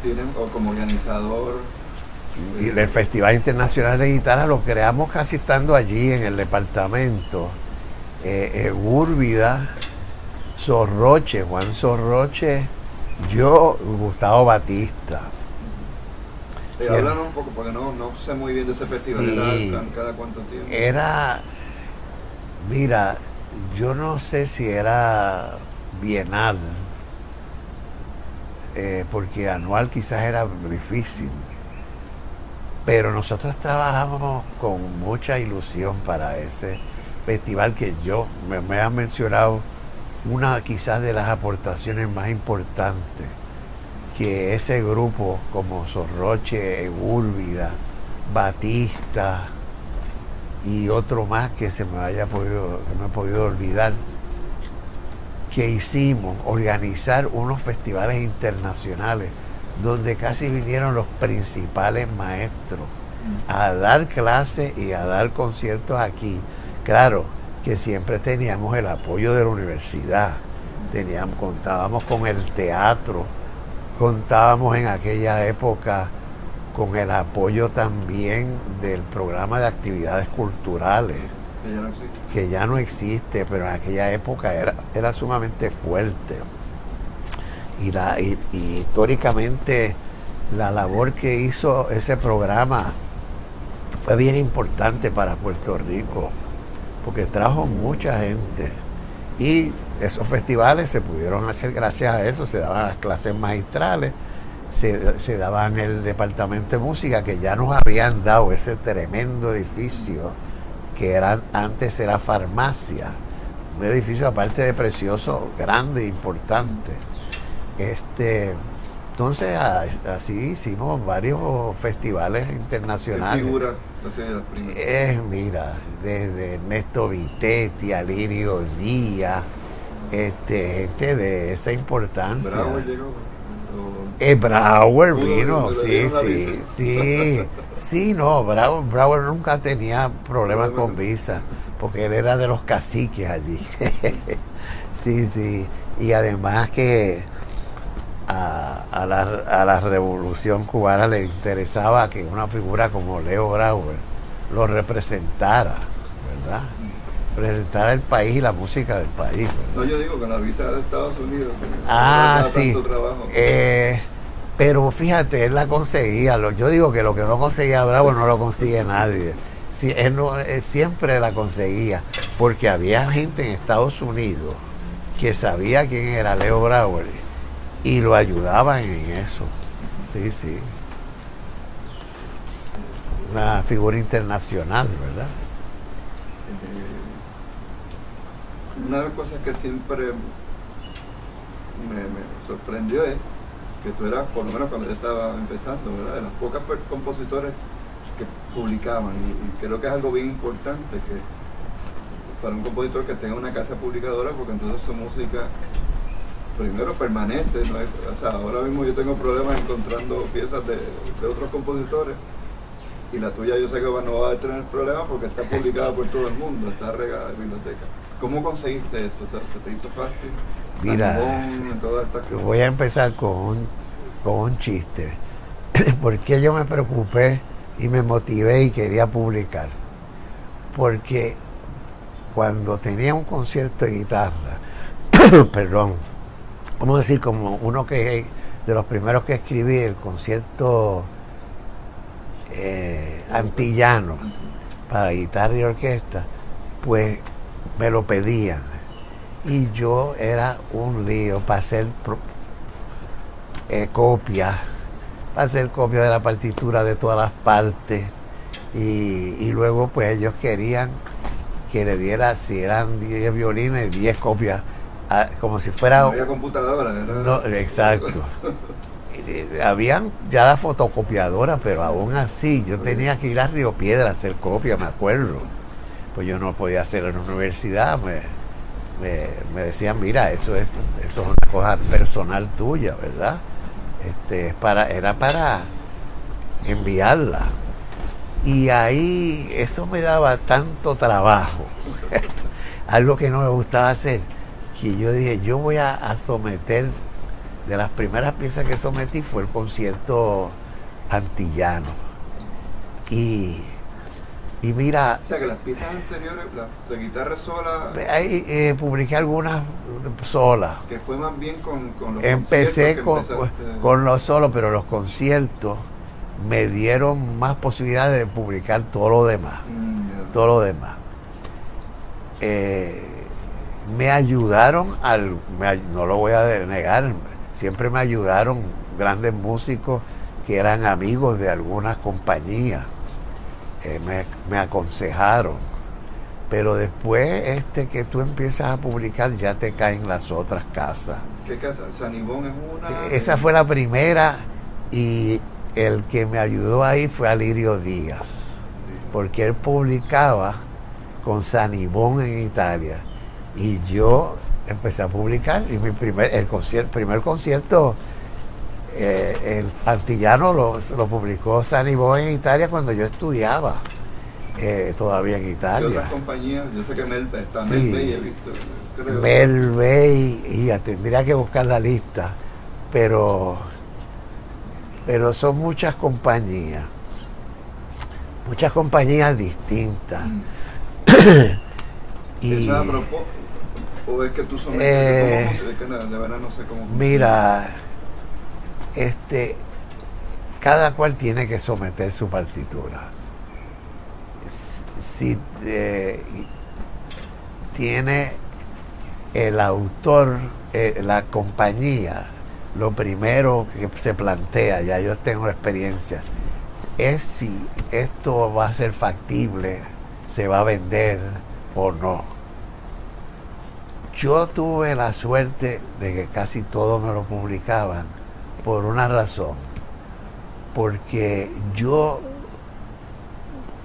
tienen, o como organizador. Y el Festival Internacional de Guitarra lo creamos casi estando allí en el departamento. Úrbida, Sorroche, Juan Sorroche, yo, Gustavo Batista. Háblanos un poco, porque no sé muy bien de ese festival. Sí. ¿Era cada cuánto tiempo? Mira, yo no sé si era bienal, porque anual quizás era difícil, pero nosotros trabajamos con mucha ilusión para ese festival que me han mencionado una quizás de las aportaciones más importantes que ese grupo como Sorroche, Úrbida, Batista y otro más que me he podido olvidar, que hicimos, organizar unos festivales internacionales donde casi vinieron los principales maestros a dar clases y a dar conciertos aquí. Claro que siempre teníamos el apoyo de la universidad, contábamos con el teatro, contábamos en aquella época con el apoyo también del programa de actividades culturales, que ya no existe, pero en aquella época era sumamente fuerte. Y históricamente la labor que hizo ese programa fue bien importante para Puerto Rico, porque trajo mucha gente. Y esos festivales se pudieron hacer gracias a eso, se daban las clases magistrales, se daban el departamento de música, que ya nos habían dado ese tremendo edificio que antes era farmacia, un edificio aparte de precioso, grande e importante. Entonces así hicimos varios festivales internacionales. ¿Qué figuras? Mira, desde Ernesto Vitetti, Alirio Díaz, gente de esa importancia. ¿Brauer llegó? Brauer vino, sí, no, Brauer nunca tenía problemas con visa, porque él era de los caciques allí. Sí, y además que a la revolución cubana le interesaba que una figura como Leo Brauer lo representara, ¿verdad? Representar el país y la música del país, ¿verdad? No, yo digo que la visa de Estados Unidos. Sí. Pero fíjate, él la conseguía. Yo digo que lo que no conseguía Bravo no lo consigue nadie. Sí, él siempre la conseguía, porque había gente en Estados Unidos que sabía quién era Leo Brauer y lo ayudaban en eso. Sí. Una figura internacional, ¿verdad? Una de las cosas que siempre me sorprendió es que tú eras, por lo menos cuando yo estaba empezando, ¿verdad?, de las pocas compositores que publicaban, y creo que es algo bien importante que para un compositor que tenga una casa publicadora, porque entonces su música primero permanece, ¿no? O sea, ahora mismo yo tengo problemas encontrando piezas de otros compositores, y la tuya yo sé que no va a tener problemas porque está publicada por todo el mundo, está regada en biblioteca. ¿Cómo conseguiste eso? O sea, ¿se te hizo fácil? Mira, voy a empezar con un chiste. ¿Por qué yo me preocupé y me motivé y quería publicar? Porque cuando tenía un concierto de guitarra, perdón, vamos a decir, como uno de los primeros que escribí, el concierto antillano para guitarra y orquesta, pues me lo pedían. Y yo era un lío para hacer copias, de la partitura de todas las partes. Y luego pues ellos querían que le diera, si eran 10 violines, 10 copias, como si fuera... No había computadora, no, exacto. Habían ya la fotocopiadora, pero aún así yo tenía que ir a Río Piedra a hacer copia, me acuerdo. Pues yo no podía hacerlo en la universidad. Me decían, mira, eso es una cosa personal tuya, ¿verdad? Era para enviarla. Y ahí eso me daba tanto trabajo, algo que no me gustaba hacer, que yo dije, yo voy a someter, de las primeras piezas que sometí fue el concierto antillano. Y mira... O sea, que las piezas anteriores, las de guitarra sola... Ahí publiqué algunas solas. Que fue más bien con los Empecé conciertos con los solos, pero los conciertos me dieron más posibilidades de publicar todo lo demás. Todo lo demás. Me ayudaron, no lo voy a negar, siempre me ayudaron grandes músicos que eran amigos de algunas compañías. Me aconsejaron, pero después que tú empiezas a publicar ya te caen las otras casas. ¿Qué casa? Sanibón es una. Esa fue la primera, y el que me ayudó ahí fue Alirio Díaz, porque él publicaba con Sanibón en Italia y yo empecé a publicar, y primer concierto el antillano lo publicó Sanibón en Italia cuando yo estudiaba todavía en Italia. ¿Y otras compañías? Yo sé que Melbey está, sí. Melbey he visto. Melbey, y ya tendría que buscar la lista, pero son muchas compañías distintas. Y ¿eso a propósito? ¿O es que tú sometes? De verdad no sé cómo funciona. Mira, cada cual tiene que someter su partitura. Si tiene el autor, la compañía, lo primero que se plantea, ya yo tengo experiencia, es si esto va a ser factible, se va a vender o no. Yo tuve la suerte de que casi todo me lo publicaban por una razón, porque yo,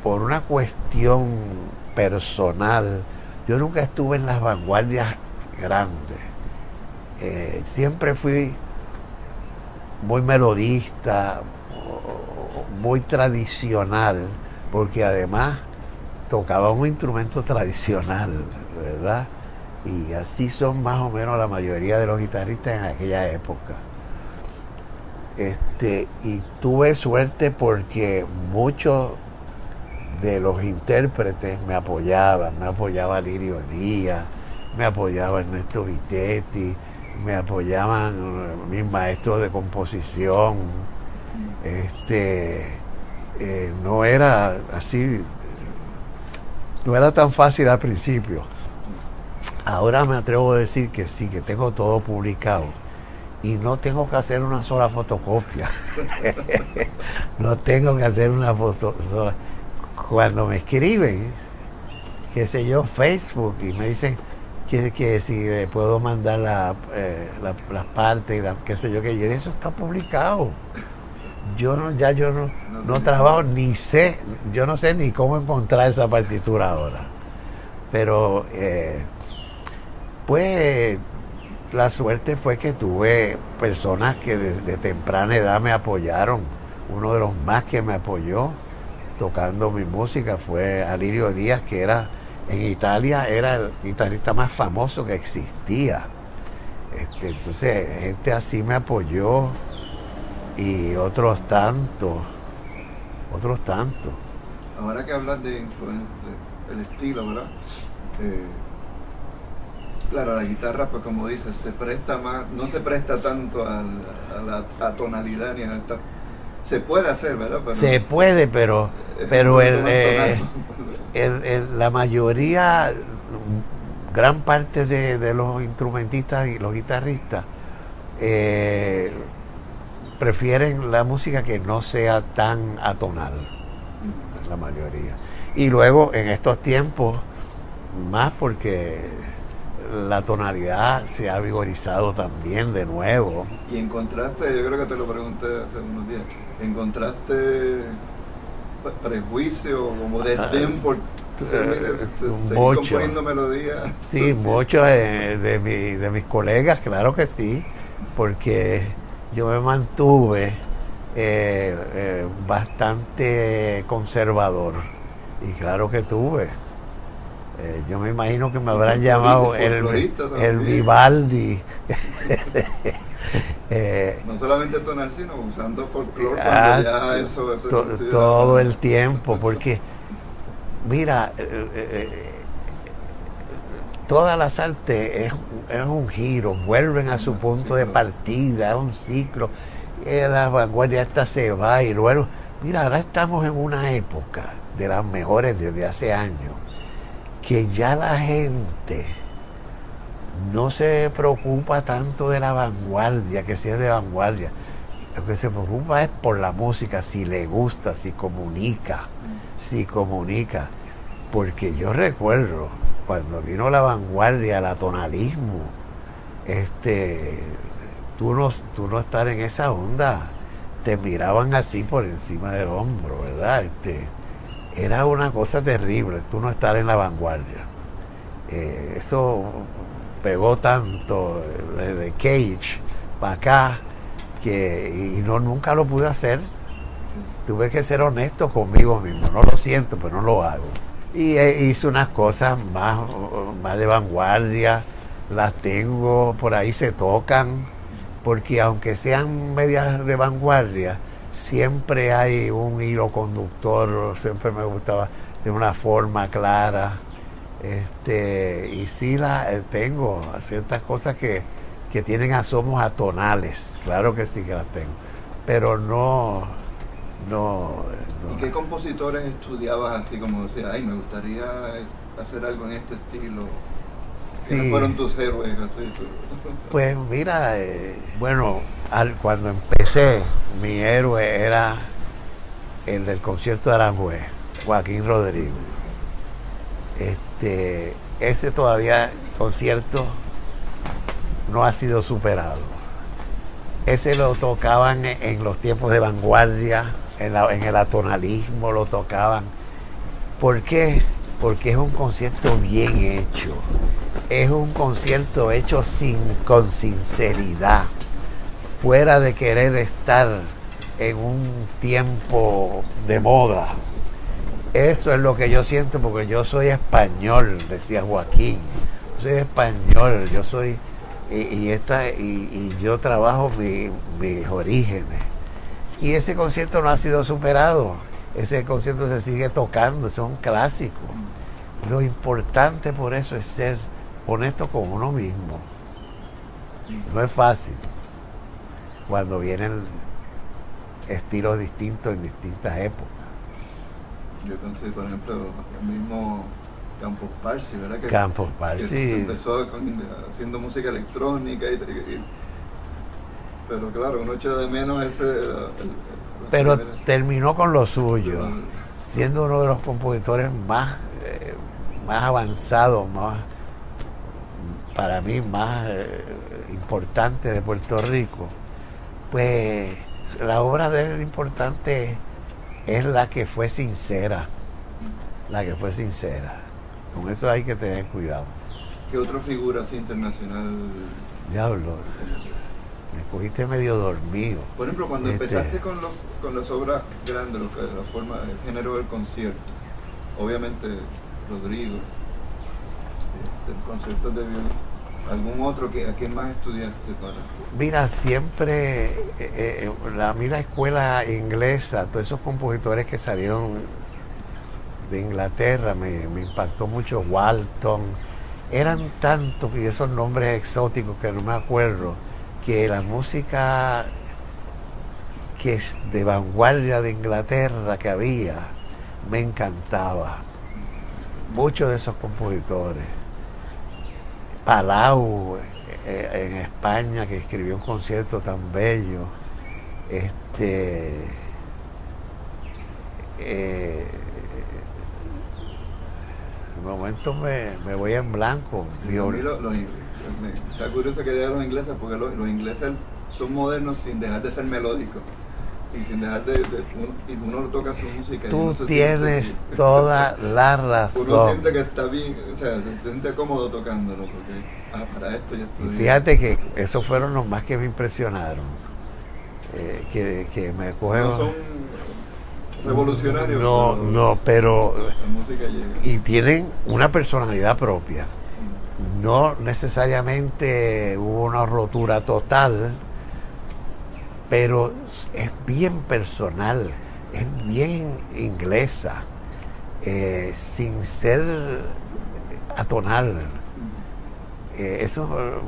por una cuestión personal, yo nunca estuve en las vanguardias grandes. Siempre fui muy melodista, muy tradicional, porque además tocaba un instrumento tradicional, ¿verdad? Y así son más o menos la mayoría de los guitarristas en aquella época. Y tuve suerte porque muchos de los intérpretes me apoyaban. Me apoyaba Lirio Díaz, me apoyaba Ernesto Vitetti, me apoyaban mis maestros de composición. No era así, no era tan fácil al principio. Ahora me atrevo a decir que sí, que tengo todo publicado y no tengo que hacer una sola fotocopia. No tengo que hacer una foto sola. Cuando me escriben, qué sé yo, Facebook, y me dicen que si le puedo mandar las partes, qué sé yo, que eso está publicado. Yo no trabajo, ni sé, yo no sé ni cómo encontrar esa partitura ahora. Pero pues la suerte fue que tuve personas que de temprana edad me apoyaron. Uno de los más que me apoyó tocando mi música fue Alirio Díaz, que en Italia era el guitarrista más famoso que existía. Entonces gente así me apoyó, y otros tantos. Ahora que hablas de influencia, el estilo, ¿verdad? Claro, la guitarra, pues como dices, se presta más, no se presta tanto a la tonalidad ni a esta. Se puede hacer, ¿verdad? Se puede, pero la mayoría, gran parte de los instrumentistas y los guitarristas prefieren la música que no sea tan atonal. la mayoría. Y luego en estos tiempos, más porque la tonalidad se ha vigorizado también de nuevo. Y encontraste, yo creo que te lo pregunté hace unos días, encontraste prejuicio o como desdén por seguir componiendo melodías. Sí, muchos de mis colegas, claro que sí, porque yo me mantuve bastante conservador, y claro que tuve. Yo me imagino que me habrán llamado el Vivaldi. No solamente tonal, sino usando folclore cuando ya eso todo el tiempo, porque mira, todas las artes es un giro, vuelven a su punto de partida, es un ciclo, la vanguardia esta se va y luego, mira, ahora estamos en una época de las mejores desde hace años, que ya la gente no se preocupa tanto de la vanguardia, que si es de vanguardia. Lo que se preocupa es por la música, si le gusta, si comunica. Porque yo recuerdo cuando vino la vanguardia, el atonalismo, tú no estar en esa onda, te miraban así por encima del hombro, ¿verdad? Era una cosa terrible, tú no estar en la vanguardia. Eso pegó tanto desde Cage para acá y nunca lo pude hacer. Tuve que ser honesto conmigo mismo, no lo siento, pero no lo hago. Y hice unas cosas más de vanguardia, las tengo, por ahí se tocan, porque aunque sean medias de vanguardia, siempre hay un hilo conductor, siempre me gustaba de una forma clara. Y sí tengo ciertas cosas que tienen asomos atonales, claro que sí que las tengo, pero no. ¿Y qué compositores estudiabas así como decías, ay, me gustaría hacer algo en este estilo? ¿Quiénes fueron tus héroes así? Pues mira, bueno, cuando empecé, mi héroe era el del concierto de Aranjuez, Joaquín Rodrigo. Ese todavía concierto no ha sido superado. Ese lo tocaban en los tiempos de vanguardia, en el atonalismo lo tocaban. ¿Por qué? Porque es un concierto bien hecho. Es un concierto hecho con sinceridad, fuera de querer estar en un tiempo de moda. Eso es lo que yo siento, porque yo soy español, decía Joaquín. Soy español, yo soy y yo trabajo mis orígenes. Y ese concierto no ha sido superado. Ese concierto se sigue tocando, es un clásico. Lo importante por eso es ser honesto con uno mismo. No es fácil cuando vienen estilos distintos en distintas épocas. Yo considero, por ejemplo, el mismo Campos Parsi, ¿verdad? Campos Parsi. Se empezó haciendo música electrónica, pero claro, uno echa de menos pero terminó con lo suyo, siendo uno de los compositores más avanzados, para mí más importantes de Puerto Rico. Pues la obra de él importante es la que fue sincera. Con eso hay que tener cuidado. ¿Qué otra figura así internacional? Diablo, me cogiste medio dormido. Por ejemplo, cuando empezaste con las obras grandes, el género del concierto, obviamente Rodrigo, el concierto de violín, ¿algún otro a quién más estudiaste para? Mira, siempre la escuela inglesa, todos esos compositores que salieron de Inglaterra me impactó mucho. Walton, eran tantos y esos nombres exóticos que no me acuerdo, que la música que es de vanguardia de Inglaterra que había me encantaba. Muchos de esos compositores. Palau en España, que escribió un concierto tan bello. de momento me voy en blanco. Sí, a mí está curioso que digan los ingleses, porque los ingleses son modernos sin dejar de ser melódicos. Y sin dejar uno toca su música. Tú tienes toda la razón. Uno siente que está bien, o sea, se siente cómodo tocándolo, porque para esto ya estoy. Fíjate que esos fueron los más que me impresionaron. Que me cogen. No son revolucionarios. Pero la música llega. Y tienen una personalidad propia. No necesariamente hubo una rotura total, pero es bien personal, es bien inglesa, sin ser atonal. Eso es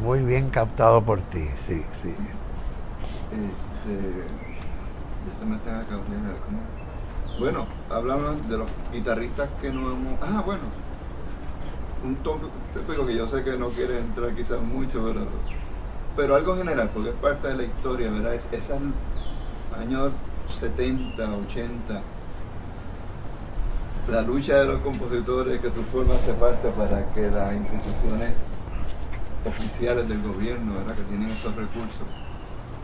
muy bien captado por ti, sí. Ya se me está acabando. Bueno, hablamos de los guitarristas que no hemos... bueno, un tópico que yo sé que no quiere entrar quizás mucho, pero algo general, porque es parte de la historia, ¿verdad? Es años 70, 80, la lucha de los compositores que tú formaste parte para que las instituciones oficiales del gobierno, ¿verdad?, que tienen estos recursos,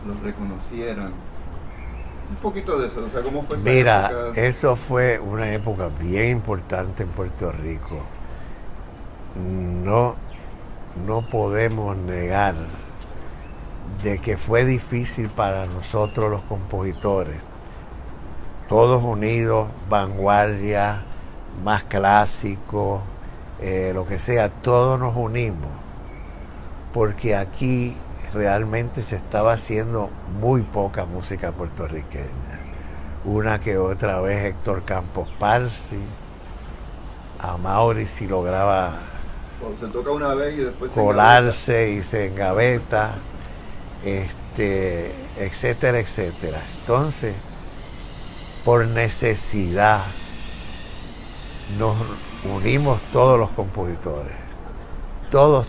los reconocieran. Un poquito de eso, o sea, ¿cómo fue esa época? Eso fue una época bien importante en Puerto Rico. No podemos negar de que fue difícil para nosotros los compositores, todos unidos, vanguardia, más clásico, lo que sea, todos nos unimos, porque aquí realmente se estaba haciendo muy poca música puertorriqueña. Una que otra vez Héctor Campos Parsi, Amaury si lograba se toca una vez y después colarse y se engaveta, etcétera. Entonces, por necesidad, nos unimos todos los compositores, todos.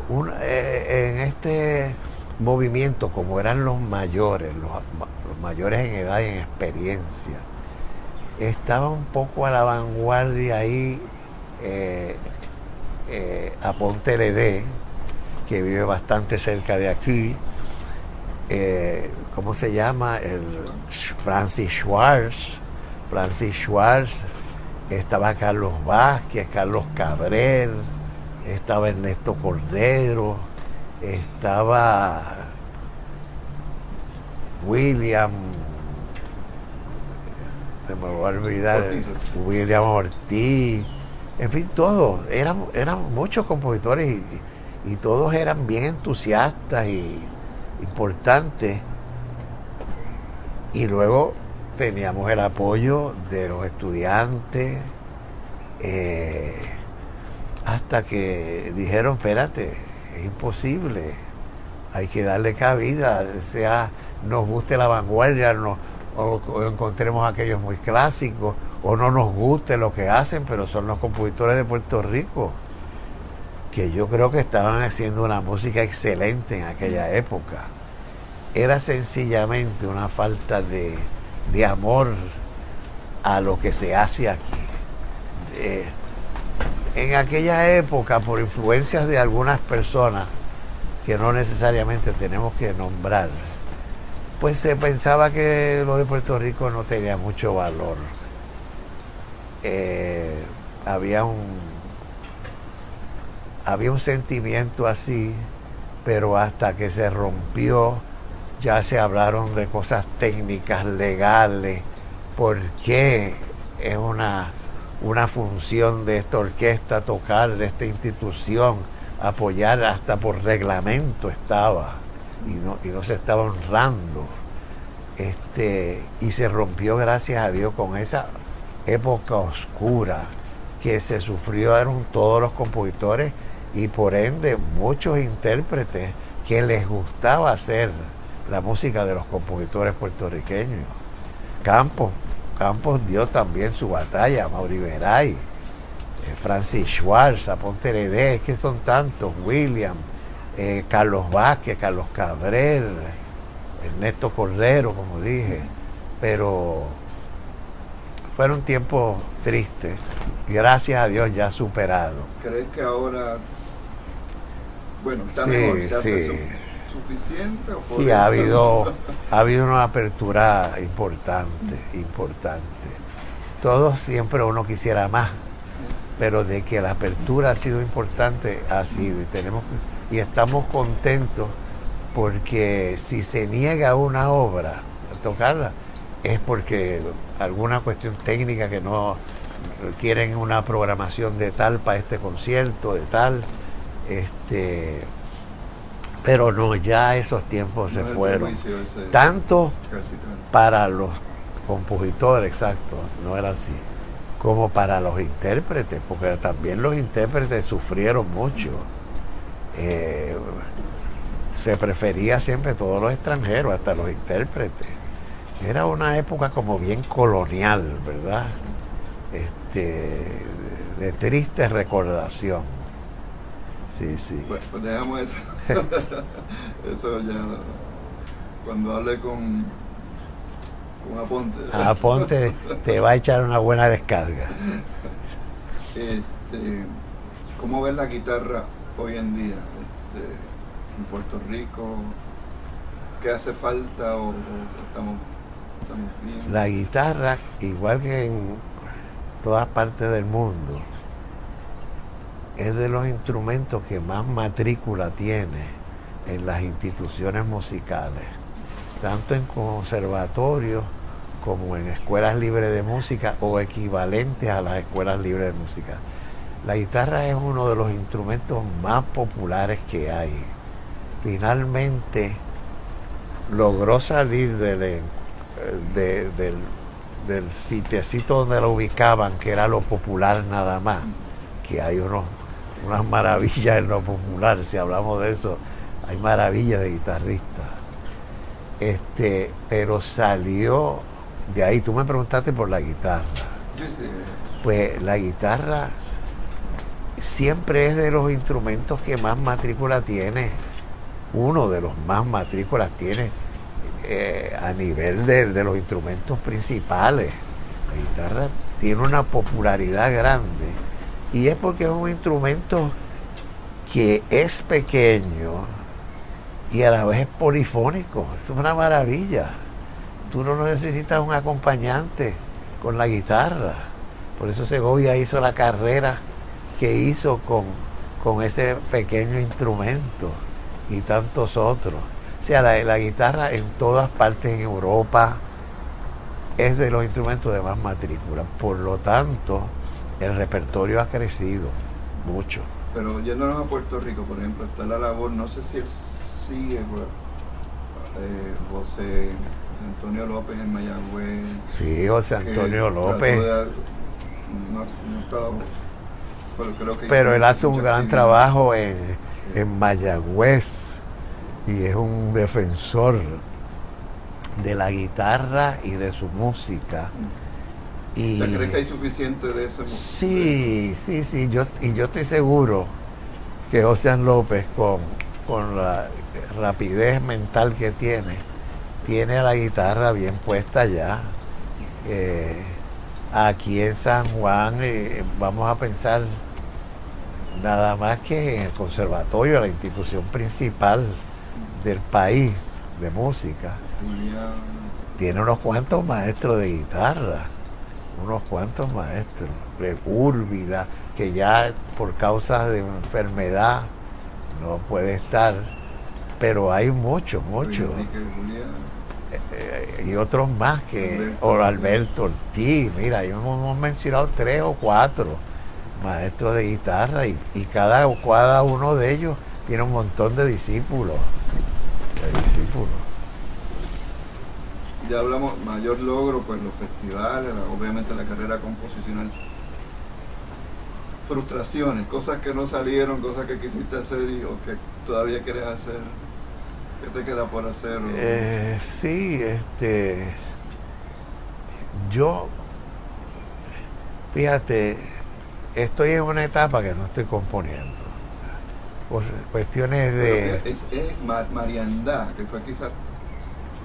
En este movimiento, como eran los mayores, los mayores en edad y en experiencia, estaba un poco a la vanguardia ahí Aponte Ledé, que vive bastante cerca de aquí, ¿cómo se llama? Francis Schwartz, estaba Carlos Vázquez, Carlos Cabrel, estaba Ernesto Cordero, estaba William, se me va a olvidar, William Ortiz, en fin, todos, eran muchos compositores y todos eran bien entusiastas y importantes. Y luego teníamos el apoyo de los estudiantes, hasta que dijeron, espérate, es imposible, hay que darle cabida, sea nos guste la vanguardia, o encontremos aquellos muy clásicos, o no nos guste lo que hacen, pero son los compositores de Puerto Rico, que yo creo que estaban haciendo una música excelente en aquella época. Era sencillamente una falta de amor a lo que se hace aquí. En aquella época, por influencias de algunas personas que no necesariamente tenemos que nombrar, pues se pensaba que lo de Puerto Rico no tenía mucho valor. Había un sentimiento así, pero hasta que se rompió, ya se hablaron de cosas técnicas, legales, porque es una función de esta orquesta tocar, de esta institución, apoyar, hasta por reglamento estaba, y no se estaba honrando. Y se rompió, gracias a Dios, con esa época oscura que se sufrieron todos los compositores y por ende muchos intérpretes que les gustaba hacer la música de los compositores puertorriqueños. Campos dio también su batalla, Mauri Veray, Francis Schwartz, Aponte Ledé, es que son tantos, William, Carlos Vázquez, Carlos Cabrel, Ernesto Cordero, como dije, pero fueron tiempos tristes, gracias a Dios ya superados. ¿Crees que ahora, bueno, está Sí, mejor, se hace sí. suficiente? ¿O por Sí, eso? ha habido una apertura importante, importante. Todos siempre uno quisiera más, pero de que la apertura ha sido importante, ha sido. Y estamos contentos porque si se niega una obra a tocarla, es porque alguna cuestión técnica que no quieren una programación de tal para este concierto, de tal, pero no, ya esos tiempos No se es el fueron. prejuicio ese Tanto recalcitrante. para los compositores, exacto, no era así, como para los intérpretes, porque también los intérpretes sufrieron mucho. Se prefería siempre todos los extranjeros, hasta los intérpretes. Era una época como bien colonial, ¿verdad? De triste recordación. Sí, sí. Bueno, pues dejamos eso. Eso ya, cuando hable con Aponte. Aponte te va a echar una buena descarga. ¿Cómo ves la guitarra hoy en día en Puerto Rico? ¿Qué hace falta o estamos bien? La guitarra, igual que en todas partes del mundo, es de los instrumentos que más matrícula tiene en las instituciones musicales, tanto en conservatorios como en escuelas libres de música o equivalentes a las escuelas libres de música. La guitarra es uno de los instrumentos más populares que hay. Finalmente logró salir del sitiecito donde lo ubicaban, que era lo popular nada más, que hay unas maravillas en lo popular. Si hablamos de eso, hay maravillas de guitarristas. Pero salió de ahí. Tú me preguntaste por la guitarra. Sí. Pues la guitarra siempre es de los instrumentos que más matrícula tiene, uno de los más matrículas tiene a nivel de los instrumentos principales. La guitarra tiene una popularidad grande y es porque es un instrumento que es pequeño y a la vez es polifónico. Es una maravilla. Tú no necesitas un acompañante con la guitarra. Por eso Segovia hizo la carrera que hizo con ese pequeño instrumento y tantos otros. O sea, la guitarra en todas partes en Europa es de los instrumentos de más matrícula. Por lo tanto, el repertorio ha crecido mucho. Pero yéndonos a Puerto Rico, por ejemplo, está la labor, no sé si él sigue, José Antonio López en Mayagüez. Sí, José Antonio López. No estaba, pero él hace un gran trabajo en Mayagüez y es un defensor de la guitarra y de su música. Y ¿Usted cree que hay suficiente de eso? Sí. Yo estoy seguro que José López, con la rapidez mental que tiene a la guitarra bien puesta ya. Aquí en San Juan vamos a pensar nada más que en el conservatorio, la institución principal del país de música. Tiene unos cuantos maestros de guitarra, unos cuantos maestros. Úrbida, que ya por causa de enfermedad no puede estar, pero hay muchos. Y otros más que Alberto Ortiz. Mira, hemos mencionado 3 o 4 maestros de guitarra y cada uno de ellos tiene un montón de discípulos. Ya hablamos, mayor logro, pues los festivales, obviamente la carrera composicional. Frustraciones, cosas que no salieron, cosas que quisiste hacer o que todavía quieres hacer. ¿Qué te queda por hacer? Sí, yo, fíjate, estoy en una etapa que no estoy componiendo. Cuestiones de... Es Mariandá, que fue quizás,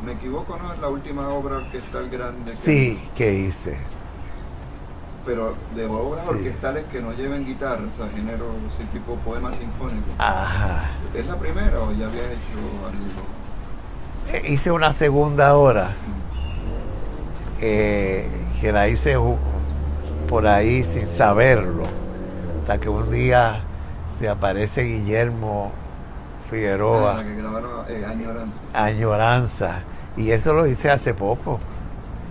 me equivoco, ¿no? Es la última obra orquestal grande. Sí, que hice. pero de obras Sí. orquestales que no lleven guitarra, o sea, género así, tipo poema sinfónico. Ajá. ¿Es la primera o ya habías hecho algo? Hice una segunda hora, que la hice por ahí sin saberlo, hasta que un día se aparece Guillermo Figueroa, La que grabaron Añoranza. Añoranza, y eso lo hice hace poco.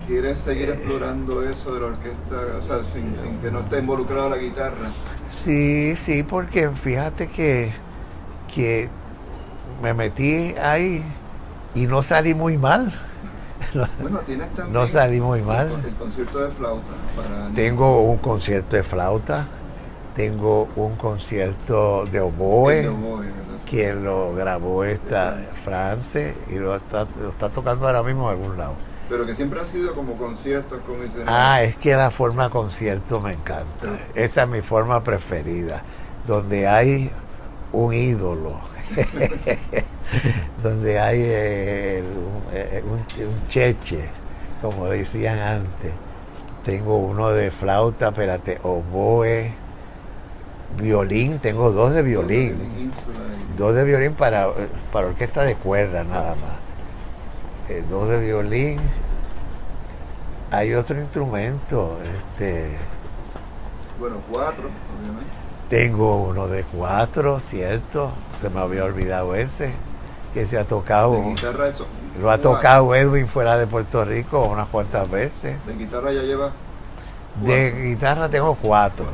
¿Quieres seguir explorando eso de la orquesta, o sea, sin que no esté involucrada la guitarra? Sí, sí, porque fíjate que me metí ahí y no salí muy mal. Bueno, tienes también No salí muy mal. el concierto de flauta para Tengo un concierto de flauta, tengo un concierto de el oboe, de oboe, ¿verdad? quien lo grabó esta France y lo está tocando ahora mismo en algún lado. Pero que siempre han sido como conciertos con ese. Es que la forma concierto me encanta. Esa es mi forma preferida, donde hay un ídolo, donde hay un cheche, como decían antes. Tengo uno de flauta, espérate, oboe, violín, tengo dos de violín. Dos de violín para orquesta de cuerda nada más. Dos de violín. Hay otro instrumento, Bueno, 4, obviamente. tengo uno de 4, ¿cierto? Se me había olvidado ese, que se ha tocado. De guitarra eso. Lo ha tocado Edwin fuera de Puerto Rico unas cuantas veces. De guitarra ya lleva. De guitarra tengo 4.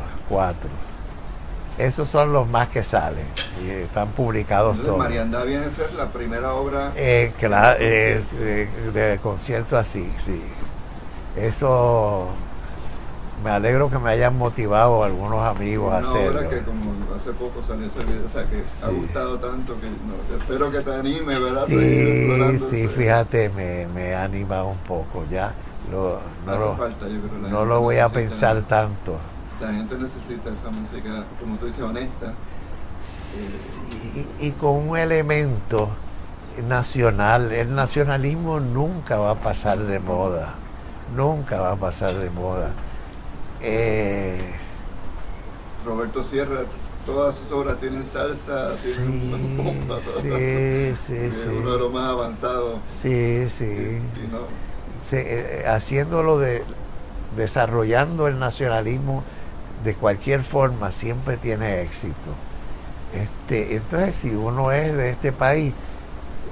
Esos son los más que salen y están publicados Entonces, todos. Mariandá viene a ser la primera obra. Claro, de concierto así, sí. Eso me alegro que me hayan motivado algunos amigos a Una hacerlo. obra que como hace poco salió ese video, o sea que ha gustado tanto que espero que te anime, ¿verdad? Sí, fíjate, me ha animado un poco ya. No lo voy a pensar tanto. La gente necesita esa música, como tú dices, honesta. Y con un elemento nacional. El nacionalismo nunca va a pasar de moda. Nunca va a pasar de moda. Roberto Sierra, todas sus obras tienen salsa, tienen pompa, sí. uno de los más avanzados. Sí. Haciéndolo desarrollando el nacionalismo de cualquier forma siempre tiene éxito. Entonces, si uno es de este país,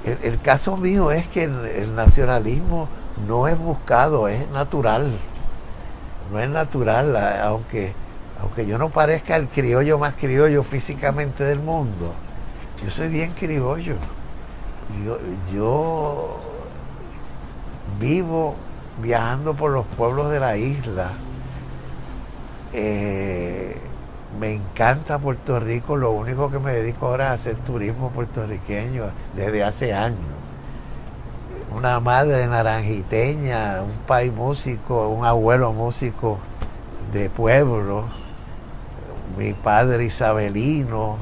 el caso mío es que el nacionalismo no es buscado, es natural. No es natural, aunque yo no parezca el criollo más criollo físicamente del mundo. Yo soy bien criollo. Yo vivo viajando por los pueblos de la isla. Me encanta Puerto Rico, lo único que me dedico ahora es a hacer turismo puertorriqueño desde hace años. Una madre naranjiteña, un país músico, un abuelo músico de pueblo, mi padre isabelino,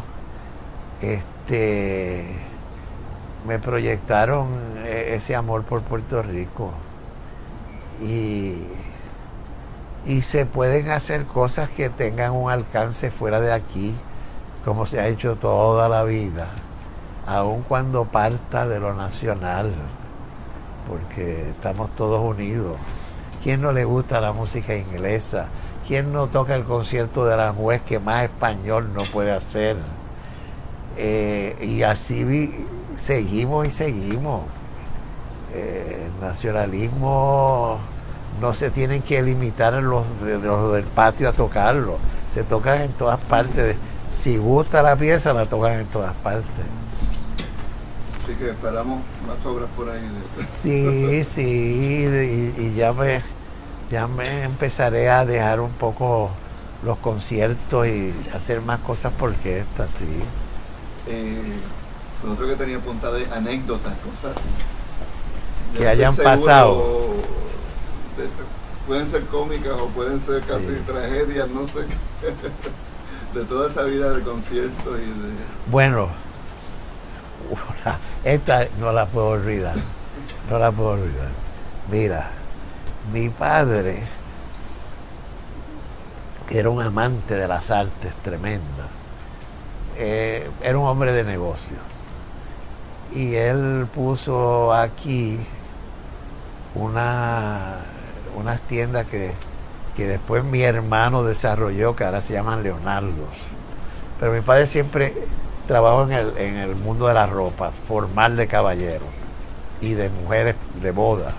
me proyectaron ese amor por Puerto Rico. Y se pueden hacer cosas que tengan un alcance fuera de aquí, como se ha hecho toda la vida, aun cuando parta de lo nacional, porque estamos todos unidos. ¿Quién no le gusta la música inglesa? ¿Quién no toca el concierto de Aranjuez que más español no puede hacer? Y así seguimos. El nacionalismo no se tienen que limitar los del patio a tocarlo, se tocan en todas partes. Si gusta la pieza, la tocan en todas partes. Así que esperamos más obras por ahí. Sí, y ya me empezaré a dejar un poco los conciertos y hacer más cosas por orquesta, sí. Lo otro que tenía apuntado es anécdotas, cosas que hayan pasado. Pueden ser cómicas o pueden ser casi tragedias, no sé, de toda esa vida de conciertos y de... Bueno, esta no la puedo olvidar. Mira, mi padre era un amante de las artes tremenda. Era un hombre de negocio. Y él puso aquí unas tiendas que después mi hermano desarrolló, que ahora se llaman Leonardo's. Pero mi padre siempre trabajó en el mundo de la ropa, formal de caballeros y de mujeres de boda.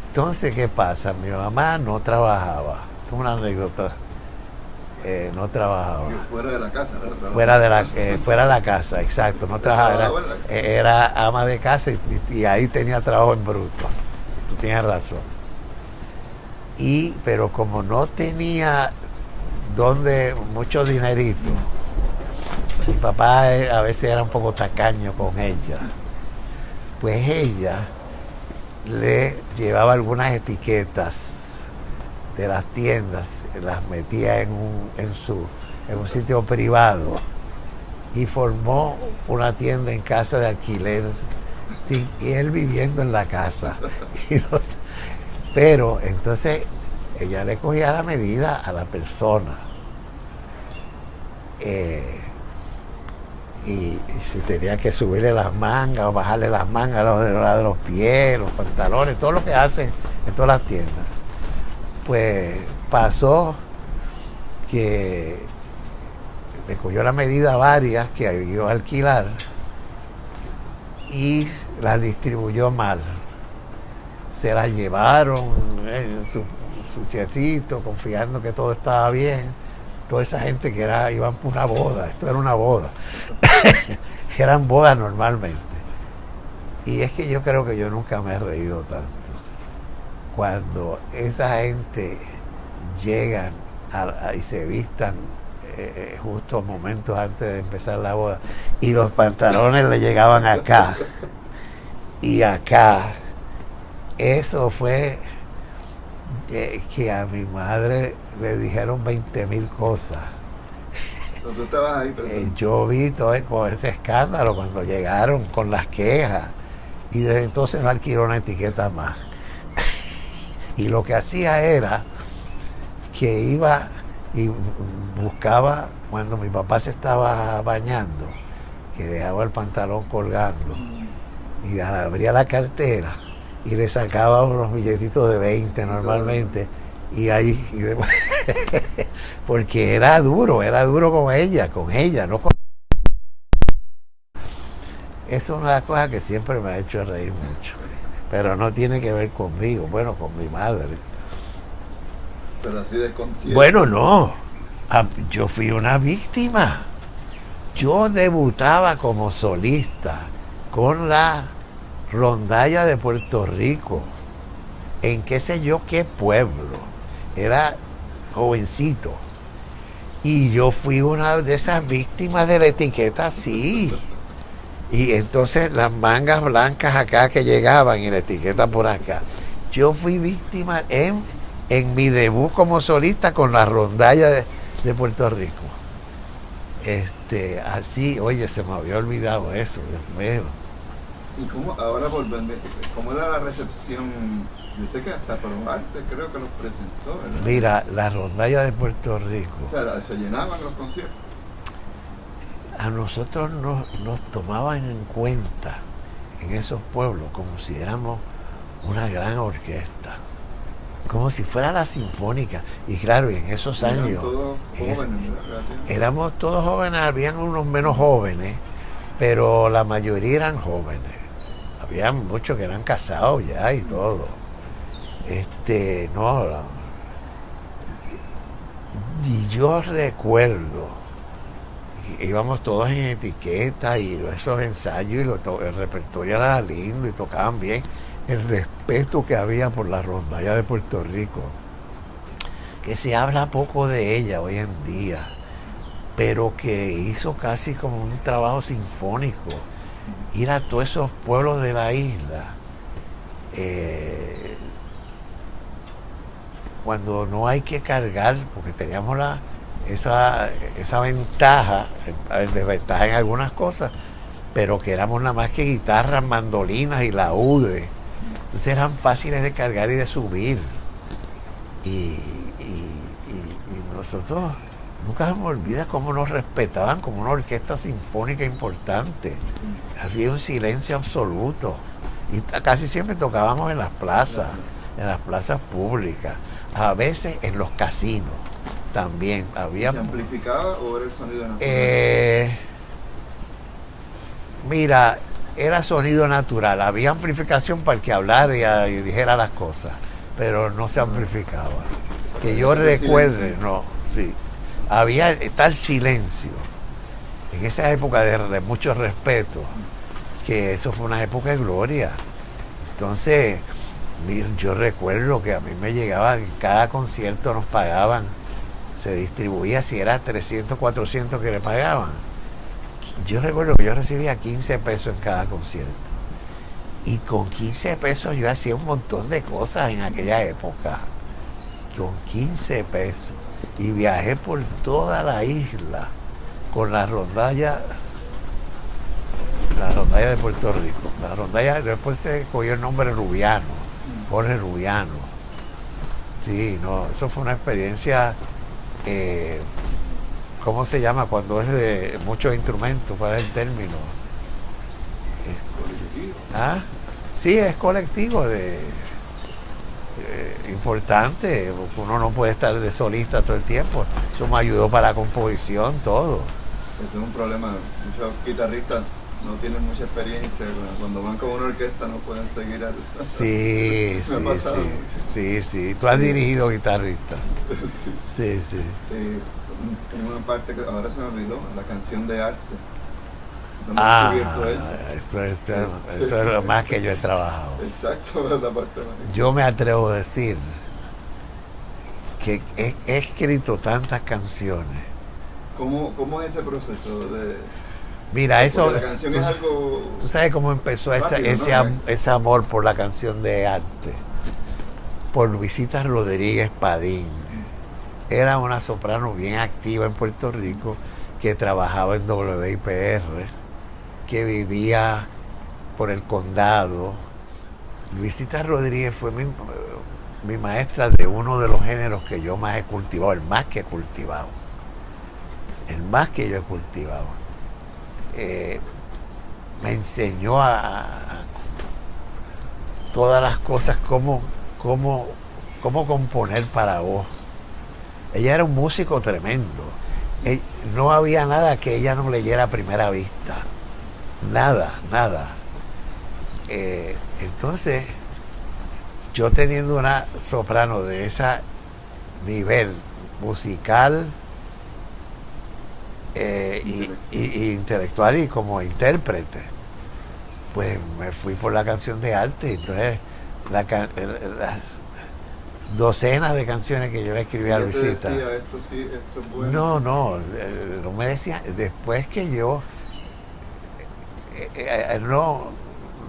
Entonces, ¿qué pasa? Mi mamá no trabajaba. Es una anécdota. No trabajaba. Fuera de la casa, ¿no? Fuera de la casa, exacto. No trabajaba. Era ama de casa y ahí tenía trabajo en bruto. Tú tienes razón. Pero como no tenía mucho dinerito, mi papá a veces era un poco tacaño con ella. Pues ella le llevaba algunas etiquetas de las tiendas, las metía en un sitio privado y formó una tienda en casa de alquiler, y él viviendo en la casa. Pero entonces ella le cogía la medida a la persona. Y si tenía que subirle las mangas o bajarle las mangas de los pies, los pantalones, todo lo que hacen en todas las tiendas. Pues pasó que le cogió la medida a varias que iba a alquilar y las distribuyó mal. Se las llevaron en su suciecito, confiando que todo estaba bien. Toda esa gente que iban por una boda, esto era una boda, eran bodas normalmente. Y es que yo creo que yo nunca me he reído tanto cuando esa gente llegan y se vistan justo momentos antes de empezar la boda y los pantalones le llegaban acá y acá. Eso fue que a mi madre le dijeron 20.000 cosas. ¿Tú estabas ahí presente? Yo vi todo con ese escándalo cuando llegaron con las quejas y desde entonces no alquiló una etiqueta más. Y lo que hacía era que iba y buscaba, cuando mi papá se estaba bañando, que dejaba el pantalón colgando, y abría la cartera y le sacaba unos billetitos de 20 normalmente, y ahí, porque era duro con ella, no con... Eso es una cosa que siempre me ha hecho reír mucho, pero no tiene que ver conmigo, bueno, con mi madre. Pero así de consciente. Bueno, no, yo fui una víctima. Yo debutaba como solista con la rondalla de Puerto Rico, en qué sé yo qué pueblo. Era jovencito. Y yo fui una de esas víctimas de la etiqueta, sí. Y entonces las mangas blancas acá que llegaban y la etiqueta por acá. Yo fui víctima en mi debut como solista con la rondalla de Puerto Rico. Así, oye, se me había olvidado eso, Dios mío. ¿Y cómo, ahora volviendo, cómo era la recepción? Yo sé que hasta Probarte creo que los presentó, ¿verdad? Mira, la rondalla de Puerto Rico. O sea, se llenaban los conciertos. A nosotros nos tomaban en cuenta en esos pueblos como si éramos una gran orquesta, como si fuera la sinfónica. Y claro, y en esos años todos jóvenes, éramos todos jóvenes, habían unos menos jóvenes, pero la mayoría eran jóvenes. Había muchos que eran casados ya y todo. Y yo recuerdo, íbamos todos en etiqueta y esos ensayos y el repertorio era lindo y tocaban bien. El respeto que había por la rondalla de Puerto Rico, que se habla poco de ella hoy en día, pero que hizo casi como un trabajo sinfónico, ir a todos esos pueblos de la isla, cuando no hay que cargar, porque teníamos esa ventaja, desventaja en algunas cosas, pero que éramos nada más que guitarras, mandolinas y laúdes. Entonces eran fáciles de cargar y de subir. Y nosotros nunca se me olvida cómo nos respetaban como una orquesta sinfónica importante. Había un silencio absoluto. Y casi siempre tocábamos en las plazas públicas, a veces en los casinos también. Había, ¿se amplificaba o era el sonido natural? Mira, era sonido natural. Había amplificación para el que hablara y dijera las cosas, pero no se amplificaba. Que yo recuerde, no, sí. Había tal silencio en esa época de mucho respeto, que eso fue una época de gloria. Entonces, yo recuerdo que a mí me llegaba, en cada concierto nos pagaban, se distribuía, si era 300, 400 que le pagaban. Yo recuerdo que yo recibía 15 pesos en cada concierto. Y con 15 pesos yo hacía un montón de cosas en aquella época. Con 15 pesos. Y viajé por toda la isla con la rondalla de Puerto Rico. La rondalla, después se cogió el nombre Rubiano, Jorge Rubiano. Sí, no, eso fue una experiencia, ¿cómo se llama? Cuando es de muchos instrumentos, ¿cuál es el término? ¿Ah? Sí, es colectivo, importante, uno no puede estar de solista todo el tiempo. Eso me ayudó para la composición, todo. Ese es un problema, muchos guitarristas no tienen mucha experiencia, cuando van con una orquesta no pueden seguir al... Sí, sí. Tú has dirigido guitarristas. Sí. En una parte que ahora se me olvidó, la canción de arte. Eso es lo más que yo he trabajado. Exacto, la parte más. Yo me atrevo a decir que he escrito tantas canciones. ¿Cómo es ese proceso de...? Mira, eso... La canción es algo... ¿Tú sabes cómo empezó rápido, ese amor por la canción de arte? Por Luisita Rodríguez Padín. Era una soprano bien activa en Puerto Rico, que trabajaba en WIPR, que vivía por el condado. Luisita Rodríguez fue mi maestra de uno de los géneros que yo más he cultivado, el más que he cultivado. El más que yo he cultivado. Me enseñó a todas las cosas, cómo componer para voz. Ella era un músico tremendo. No había nada que ella no leyera a primera vista. Nada. Entonces, yo teniendo una soprano de ese nivel musical y intelectual y como intérprete, pues me fui por la canción de arte. Entonces, las docenas de canciones que yo le escribí a Luisita. Decía, esto es bueno. No me decía. Después que yo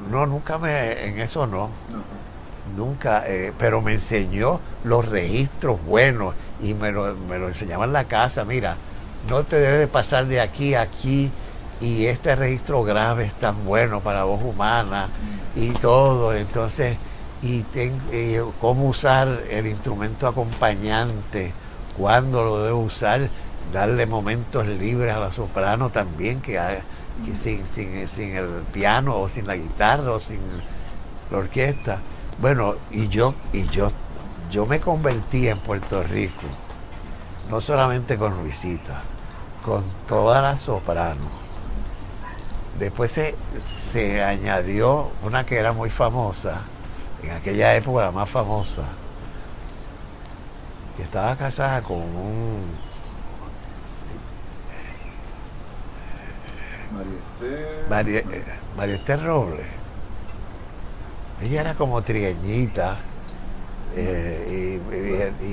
nunca en eso nunca, pero me enseñó los registros buenos y me lo enseñaba en la casa. Mira, no te debes de pasar de aquí a aquí, y este registro grave es tan bueno para voz humana y todo. Entonces, y cómo usar el instrumento acompañante, cuándo lo debo usar, darle momentos libres a la soprano también, que sin el piano o sin la guitarra o sin la orquesta. Bueno, y yo me convertí en Puerto Rico, no solamente con Luisita, con todas las sopranos. Después se añadió una que era muy famosa, en aquella época la más famosa, que estaba casada con un María Esther Robles. Ella era como trigueñita, y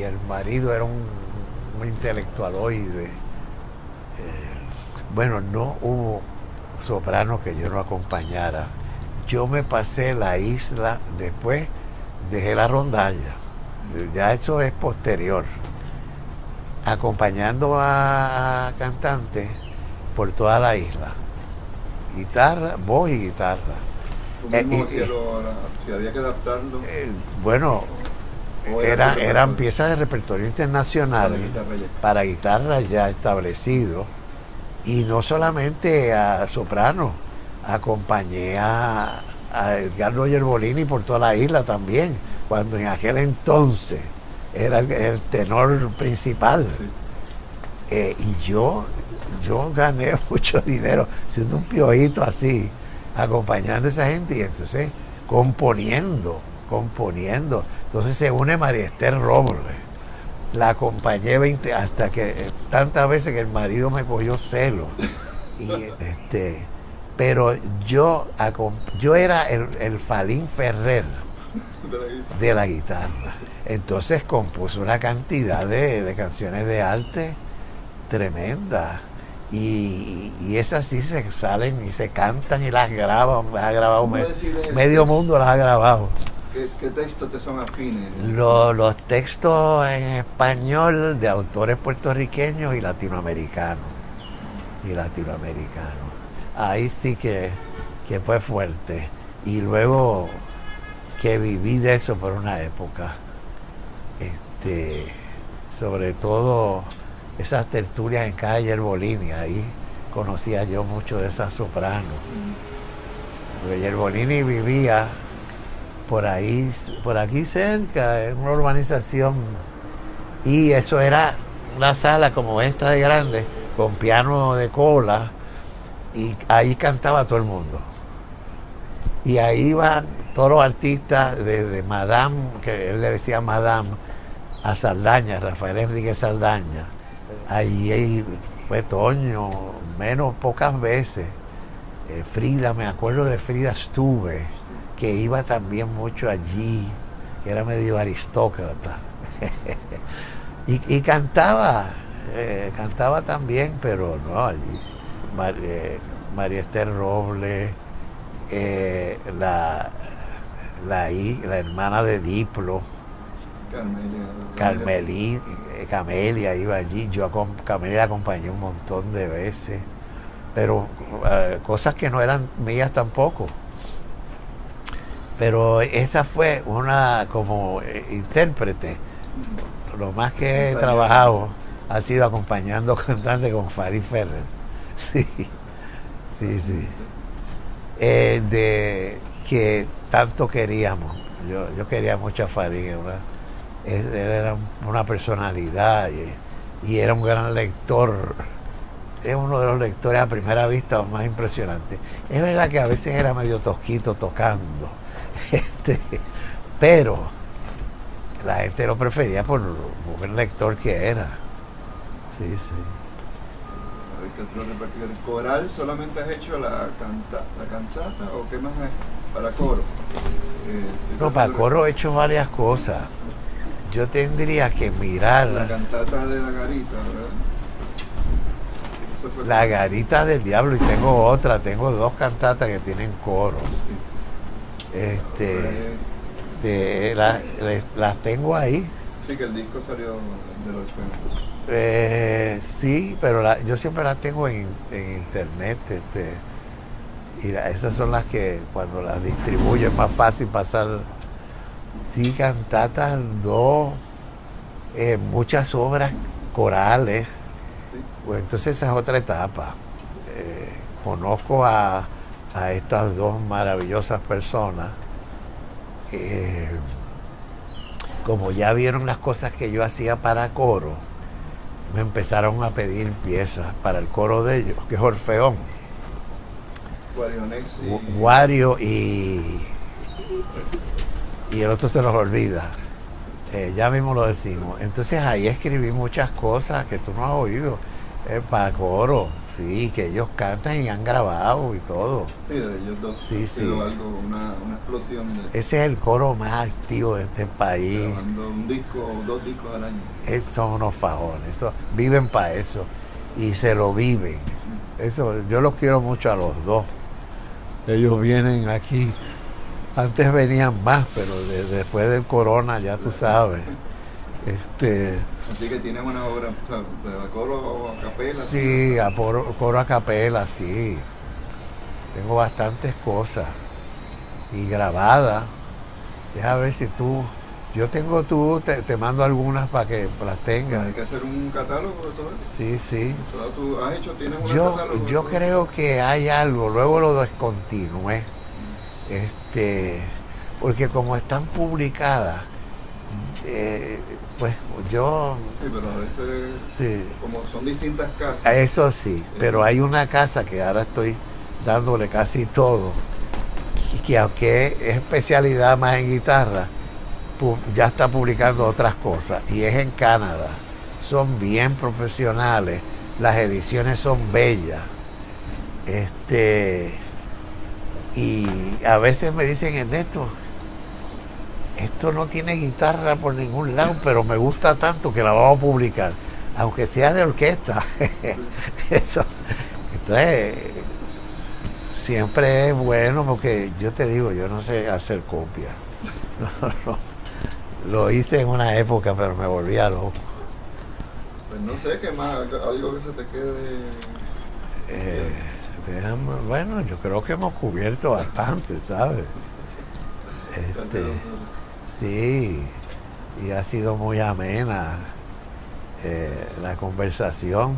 el marido era un intelectualoide. Bueno, no hubo soprano que yo no acompañara. Yo me pasé la isla, después dejé la rondalla, ya eso es posterior, acompañando a cantantes por toda la isla, guitarra, voz y guitarra. Si había que adaptarlo. Bueno, eran piezas de repertorio internacional para guitarra ya establecido, y no solamente a soprano, acompañé a Edgardo Yerbolini por toda la isla también, cuando en aquel entonces era el tenor principal. Y yo gané mucho dinero siendo un piojito así, acompañando a esa gente, y entonces componiendo. Entonces se une María Esther Robles. La acompañé hasta que tantas veces que el marido me cogió celo. Pero yo era el Falín Ferrer de la guitarra. Entonces compuso una cantidad de canciones de arte tremenda, y esas sí se salen y se cantan y las graban. Las ha grabado medio mundo, las ha grabado. ¿Qué textos te son afines? Los textos en español de autores puertorriqueños y latinoamericanos. Ahí sí que fue fuerte. Y luego que viví de eso por una época. Sobre todo esas tertulias en calle Yerbolini, ahí conocía yo mucho de esas sopranos. Porque Yerbolini vivía por aquí cerca, en una urbanización, y eso era una sala como esta de grande, con piano de cola, y ahí cantaba todo el mundo. Y ahí iban todos los artistas, desde Madame, que él le decía Madame, a Saldaña, Rafael Enrique Saldaña. Ahí fue Toño, pocas veces. Frida, me acuerdo de Frida Stuve, que iba también mucho allí, que era medio aristócrata. y cantaba también, pero no, allí. María Esther Robles, la hermana de Diplo, Camelia iba allí. Camelia la acompañé un montón de veces, pero cosas que no eran mías tampoco. Pero esa fue una como intérprete. Lo más que he trabajado ha sido acompañando cantantes con Farid Ferrer. Sí. De que tanto queríamos. Yo quería mucho a Farid, ¿verdad? Él era una personalidad y era un gran lector. Es uno de los lectores a primera vista más impresionantes. Es verdad que a veces era medio tosquito tocando, pero la gente lo prefería por el lector que era. Sí. ¿El coral solamente has hecho la cantata o qué más es para coro? No, para coro he hecho varias cosas. Yo tendría que mirar. La cantata de la garita, ¿verdad? La garita del diablo, y tengo dos cantatas que tienen coro. Sí. Las tengo ahí. Sí, que el disco salió de los sí, pero yo siempre las tengo en internet, y esas son las que cuando las distribuyo es más fácil pasar. Sí, cantatas, muchas obras corales. Pues entonces esa es otra etapa. Conozco a estas dos maravillosas personas. Como ya vieron las cosas que yo hacía para coro, me empezaron a pedir piezas para el coro de ellos, que es Orfeón. Wario y el otro se nos olvida. Ya mismo lo decimos. Entonces ahí escribí muchas cosas que tú no has oído para coro, sí, que ellos cantan y han grabado y todo. Sí, de ellos dos. Sí. Algo, una explosión de... Ese es el coro más activo de este país. Grabando un disco o 2 discos al año. Son unos fajones, viven para eso y se lo viven. Eso, yo los quiero mucho a los dos. Ellos vienen aquí. Antes venían más, pero después del corona, ya tú sabes. Así que tienes una obra, o sea, de coro a capela. Sí, coro a capela, sí. Tengo bastantes cosas. Y grabadas. Deja ver si tú... Yo tengo te mando algunas para que las Hay tengas. que hacer un catálogo de todo eso. Sí, sí. ¿Tú has hecho, tienes un Yo, catálogo? yo creo que hay algo, luego lo descontinué, porque como están publicadas, pues yo, Sí, pero a veces, sí, como son distintas casas. eso sí, pero hay una casa que ahora estoy dándole casi todo, y que aunque es especialidad más en guitarra, ya está publicando otras cosas, y es en Canadá. Son bien profesionales, las ediciones son bellas. Y a veces me dicen, Ernesto, esto no tiene guitarra por ningún lado, pero me gusta tanto que la vamos a publicar, aunque sea de orquesta. Eso, entonces, siempre es bueno porque yo te digo, yo no sé hacer copias. No, no. Lo hice en una época, pero me volvía loco. Pues no sé qué más, algo que se te quede. Bueno, yo creo que hemos cubierto bastante, ¿sabes? Sí, y ha sido muy amena la conversación.